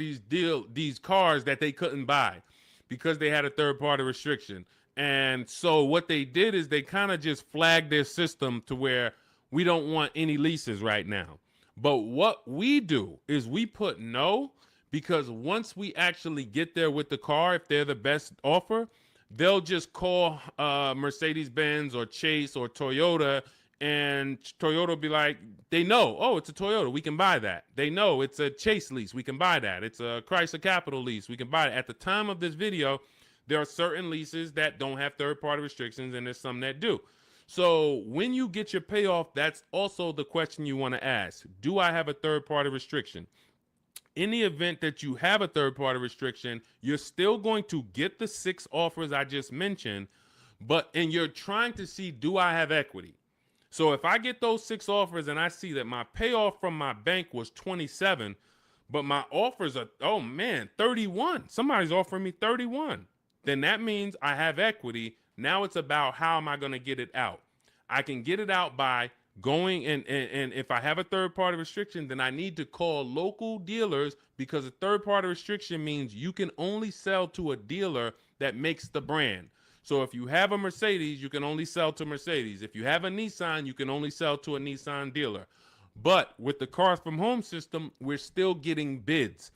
these cars that they couldn't buy because they had a third-party restriction. And so what they did is they kind of just flagged their system to where we don't want any leases right now. But what we do is we put no, because once we actually get there with the car, if they're the best offer, they'll just call Mercedes-Benz or Chase or Toyota, and Toyota will be like, they know, oh, it's a Toyota, we can buy that. They know it's a Chase lease, we can buy that. It's a Chrysler Capital lease, we can buy it. At the time of this video, there are certain leases that don't have third-party restrictions, and there's some that do. So when you get your payoff, that's also the question you want to ask. Do I have a third-party restriction? In the event that you have a third-party restriction, you're still going to get the 6 offers I just mentioned, and you're trying to see, do I have equity? So if I get those 6 offers and I see that my payoff from my bank was 27, but my offers are, 31. Somebody's offering me 31. Then that means I have equity. Now it's about how am I going to get it out? I can get it out by going and if I have a third-party restriction, then I need to call local dealers, because a third-party restriction means you can only sell to a dealer that makes the brand. So if you have a Mercedes, you can only sell to Mercedes. If you have a Nissan, you can only sell to a Nissan dealer. But with the Cars from Home system, we're still getting bids.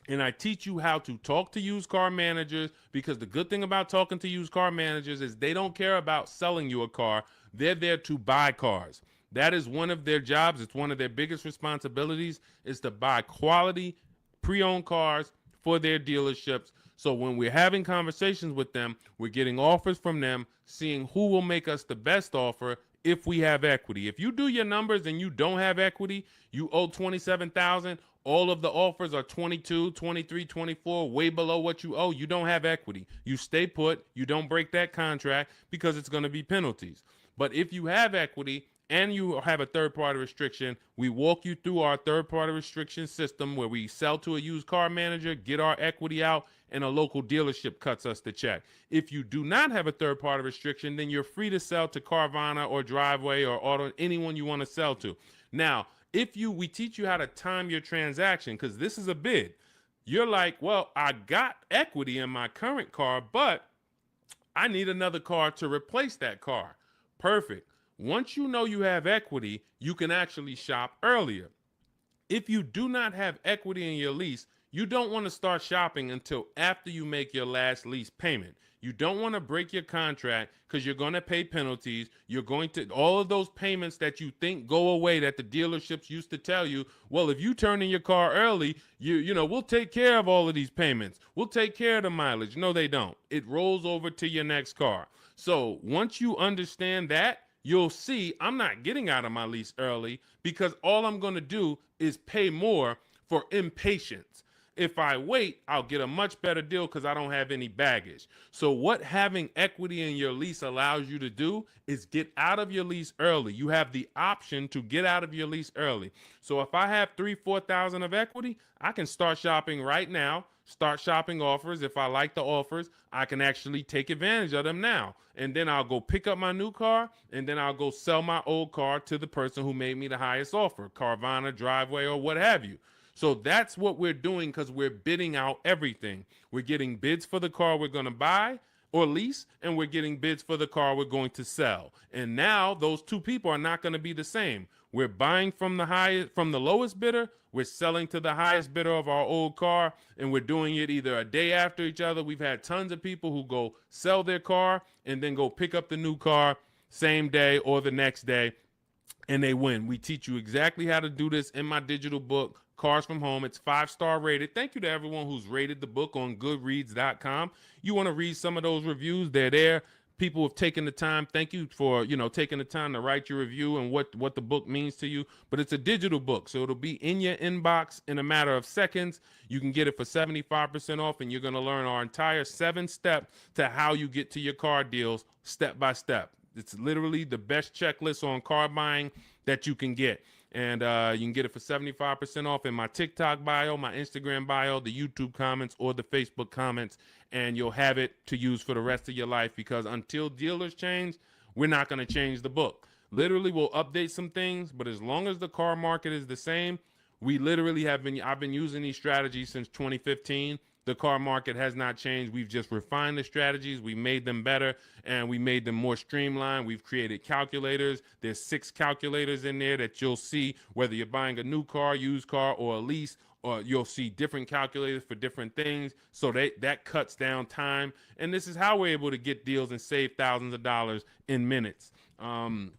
and I teach you how to talk to used car managers, because the good thing about talking to used car managers is they don't care about selling you a car. They're there to buy cars. That is one of their jobs. It's one of their biggest responsibilities, is to buy quality pre-owned cars for their dealerships. So when we're having conversations with them, we're getting offers from them, seeing who will make us the best offer if we have equity. If you do your numbers and you don't have equity, you owe 27,000, all of the offers are 22, 23, 24, way below what you owe. You don't have equity. You stay put. You don't break that contract, because it's going to be penalties. But if you have equity and you have a third-party restriction, we walk you through our third-party restriction system, where we sell to a used car manager, get our equity out, and a local dealership cuts us the check. If you do not have a third-party restriction, then you're free to sell to Carvana or Driveway or Auto, anyone you want to sell to. Now, we teach you how to time your transaction, because this is a bid. You're like, well, I got equity in my current car, but I need another car to replace that car. Perfect. Once you know you have equity, you can actually shop earlier. If you do not have equity in your lease, you don't want to start shopping until after you make your last lease payment. You don't want to break your contract, because you're going to pay penalties. You're going to, all of those payments that you think go away, that the dealerships used to tell you, well, if you turn in your car early, we'll take care of all of these payments. We'll take care of the mileage. No, they don't. It rolls over to your next car. So once you understand that, you'll see I'm not getting out of my lease early, because all I'm going to do is pay more for impatience. If I wait, I'll get a much better deal, because I don't have any baggage. So what having equity in your lease allows you to do is get out of your lease early. You have the option to get out of your lease early. So if I have 3,000-4,000 of equity, I can start shopping right now, start shopping offers. If I like the offers, I can actually take advantage of them now. And then I'll go pick up my new car, and then I'll go sell my old car to the person who made me the highest offer, Carvana, Driveway, or what have you. So that's what we're doing, because we're bidding out everything. We're getting bids for the car we're going to buy or lease, and we're getting bids for the car we're going to sell. And now those two people are not going to be the same. We're buying from the lowest bidder, we're selling to the highest bidder of our old car, and we're doing it either a day after each other. We've had tons of people who go sell their car and then go pick up the new car same day or the next day, and they win. We teach you exactly how to do this in my digital book, Cars from Home. It's 5-star rated. Thank you to everyone who's rated the book on goodreads.com. You want to read some of those reviews, they're there. People have taken the time. Thank you for, taking the time to write your review and what the book means to you. But it's a digital book, so it'll be in your inbox in a matter of seconds. You can get it for 75% off, and you're going to learn our entire 7-step to how you get to your car deals step by step. It's literally the best checklist on car buying that you can get. And you can get it for 75% off in my TikTok bio, my Instagram bio, the YouTube comments, or the Facebook comments. And you'll have it to use for the rest of your life, because until dealers change, we're not going to change the book. Literally, we'll update some things, but as long as the car market is the same, I've been using these strategies since 2015. The car market has not changed. We've just refined the strategies. We made them better, and we made them more streamlined. We've created calculators. There's 6 calculators in there that you'll see whether you're buying a new car, used car, or a lease, or you'll see different calculators for different things. So that cuts down time. And this is how we're able to get deals and save thousands of dollars in minutes. 1%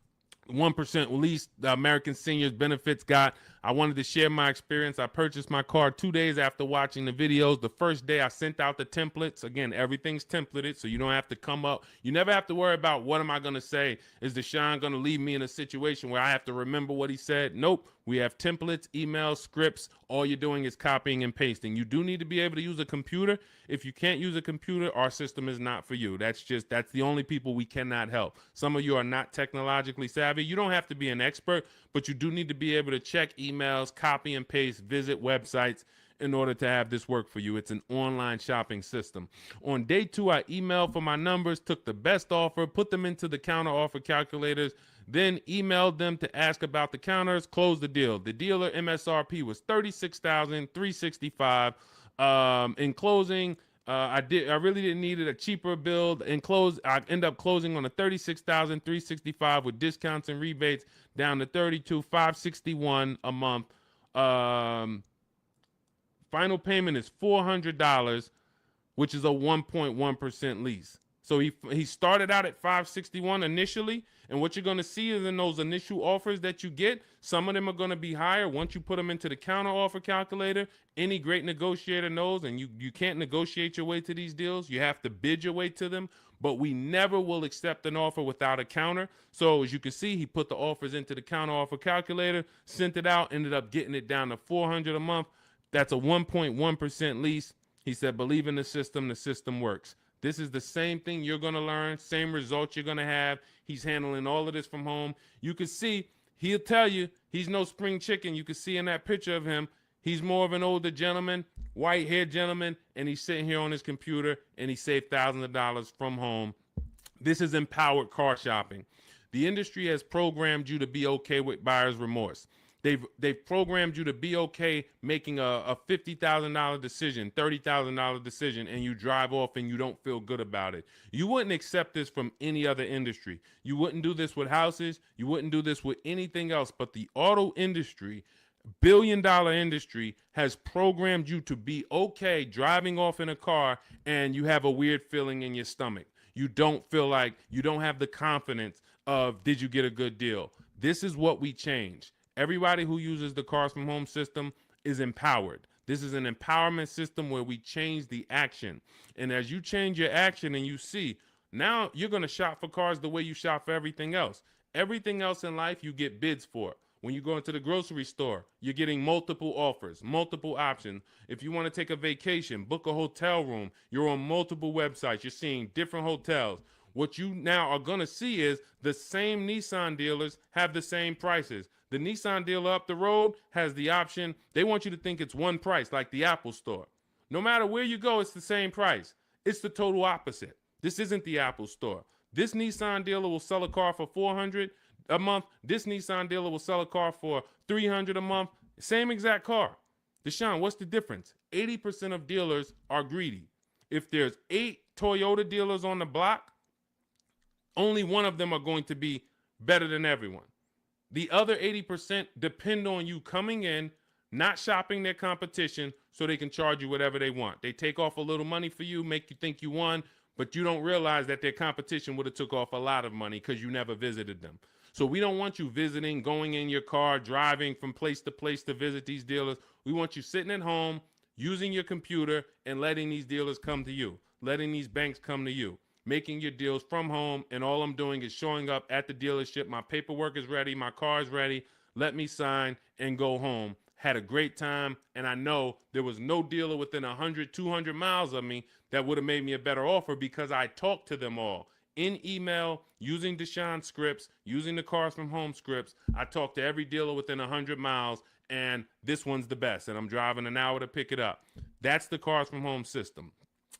lease, the American Seniors Benefits Guide. I wanted to share my experience. I purchased my car 2 days after watching the videos. The first day I sent out the templates. Again, everything's templated, so you don't have to come up. You never have to worry about what am I going to say. Is Deshone going to leave me in a situation where I have to remember what he said? Nope. We have templates, emails, scripts. All you're doing is copying and pasting. You do need to be able to use a computer. If you can't use a computer, our system is not for you. That's the only people we cannot help. Some of you are not technologically savvy. You don't have to be an expert, but you do need to be able to check emails, copy and paste, visit websites in order to have this work for you. It's an online shopping system. On day 2, I emailed for my numbers, took the best offer, put them into the counter offer calculators, then emailed them to ask about the counters, closed the deal. The dealer MSRP was $36,365. In closing, I really didn't need it, a cheaper build. I end up closing on a $36,365 with discounts and rebates down to $32,561 a month. Final payment is $400, which is a 1.1% lease. So he started out at 561 initially, and what you're going to see is in those initial offers that you get, some of them are going to be higher once you put them into the counter offer calculator. Any great negotiator knows, and you can't negotiate your way to these deals. You have to bid your way to them, but we never will accept an offer without a counter. So as you can see, he put the offers into the counter offer calculator, sent it out, ended up getting it down to $400 a month. That's a 1.1% lease. He said, believe in the system works. This is the same thing you're going to learn, same results you're going to have. He's handling all of this from home. You can see, he'll tell you, he's no spring chicken. You can see in that picture of him, he's more of an older gentleman, white-haired gentleman, and he's sitting here on his computer, and he saved thousands of dollars from home. This is empowered car shopping. The industry has programmed you to be okay with buyer's remorse. They've programmed you to be okay making a $50,000 decision, $30,000 decision, and you drive off and you don't feel good about it. You wouldn't accept this from any other industry. You wouldn't do this with houses. You wouldn't do this with anything else. But the auto industry, billion-dollar industry, has programmed you to be okay driving off in a car and you have a weird feeling in your stomach. You don't feel like, you don't have the confidence of, did you get a good deal? This is what we change. Everybody who uses the Cars from Home system is empowered. This is an empowerment system where we change the action. And as you change your action and you see, now you're going to shop for cars the way you shop for everything else. Everything else in life you get bids for. When you go into the grocery store, you're getting multiple offers, multiple options. If you want to take a vacation, book a hotel room, you're on multiple websites. You're seeing different hotels. What you now are going to see is the same Nissan dealers have the same prices. The Nissan dealer up the road has the option. They want you to think it's one price, like the Apple store. No matter where you go, it's the same price. It's the total opposite. This isn't the Apple store. This Nissan dealer will sell a car for $400 a month. This Nissan dealer will sell a car for $300 a month. Same exact car. Deshone, what's the difference? 80% of dealers are greedy. If there's 8 Toyota dealers on the block, only one of them are going to be better than everyone. The other 80% depend on you coming in, not shopping their competition so they can charge you whatever they want. They take off a little money for you, make you think you won, but you don't realize that their competition would have took off a lot of money because you never visited them. So we don't want you visiting, going in your car, driving from place to visit these dealers. We want you sitting at home, using your computer, and letting these dealers come to you, letting these banks come to you, making your deals from home, and all I'm doing is showing up at the dealership. My paperwork is ready. My car is ready. Let me sign and go home. Had a great time, and I know there was no dealer within 100, 200 miles of me that would have made me a better offer because I talked to them all. In email, using Deshone scripts, using the Cars from Home scripts, I talked to every dealer within 100 miles, and this one's the best, and I'm driving an hour to pick it up. That's the Cars from Home system.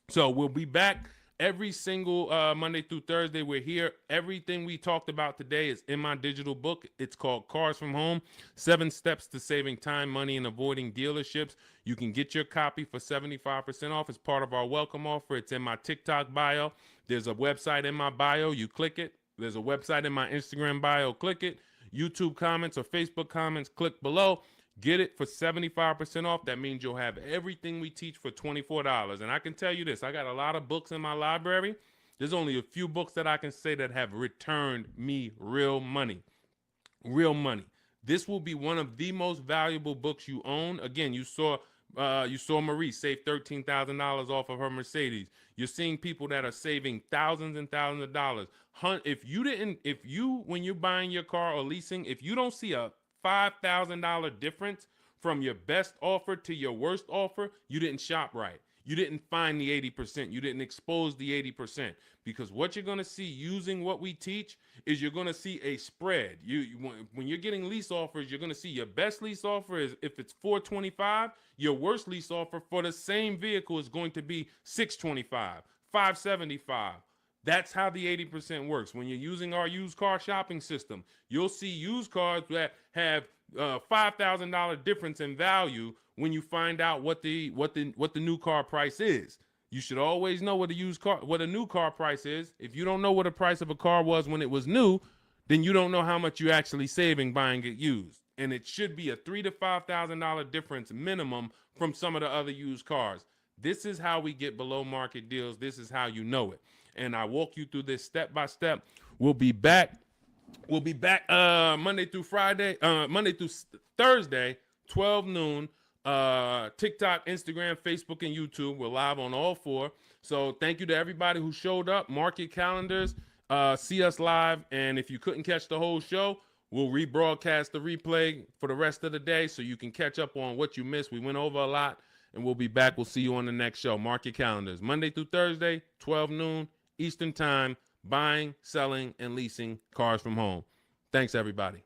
So we'll be back every single Monday through Thursday. We're here. Everything we talked about today is in my digital book. It's called Cars from Home, 7 Steps to Saving Time, Money, and Avoiding Dealerships. You can get your copy for 75% off as part of our welcome offer. It's in my TikTok bio. There's a website in my bio. You click it. There's a website in my Instagram bio. Click it. YouTube comments or Facebook comments, click below. Get it for 75% off. That means you'll have everything we teach for $24. And I can tell you this, I got a lot of books in my library. There's only a few books that I can say that have returned me real money. Real money. This will be one of the most valuable books you own. Again, you saw Marie save $13,000 off of her Mercedes. You're seeing people that are saving thousands and thousands of dollars. When you're buying your car or leasing, if you don't see a $5,000 difference from your best offer to your worst offer, you didn't shop right. You didn't find the 80%. You didn't expose the 80%. Because what you're going to see using what we teach is you're going to see a spread. When you're getting lease offers, you're going to see your best lease offer is if it's $425, your worst lease offer for the same vehicle is going to be $625, $575. That's how the 80% works. When you're using our used car shopping system, you'll see used cars that have $5,000 difference in value when you find out what the new car price is. You should always know what a new car price is. If you don't know what the price of a car was when it was new, then you don't know how much you're actually saving buying it used. and it should be a $3,000 to $5,000 difference minimum from some of the other used cars. This is how we get below market deals. This is how you know it. And I walk you through this step by step. We'll be back. Monday through Friday, Monday through Thursday, 12 noon. TikTok, Instagram, Facebook, and YouTube. We're live on all four. So thank you to everybody who showed up. Mark your calendars. See us live. And if you couldn't catch the whole show, we'll rebroadcast the replay for the rest of the day so you can catch up on what you missed. We went over a lot, and we'll be back. We'll see you on the next show. Mark your calendars. Monday through Thursday, 12 noon Eastern Time, buying, selling, and leasing cars from home. Thanks, everybody.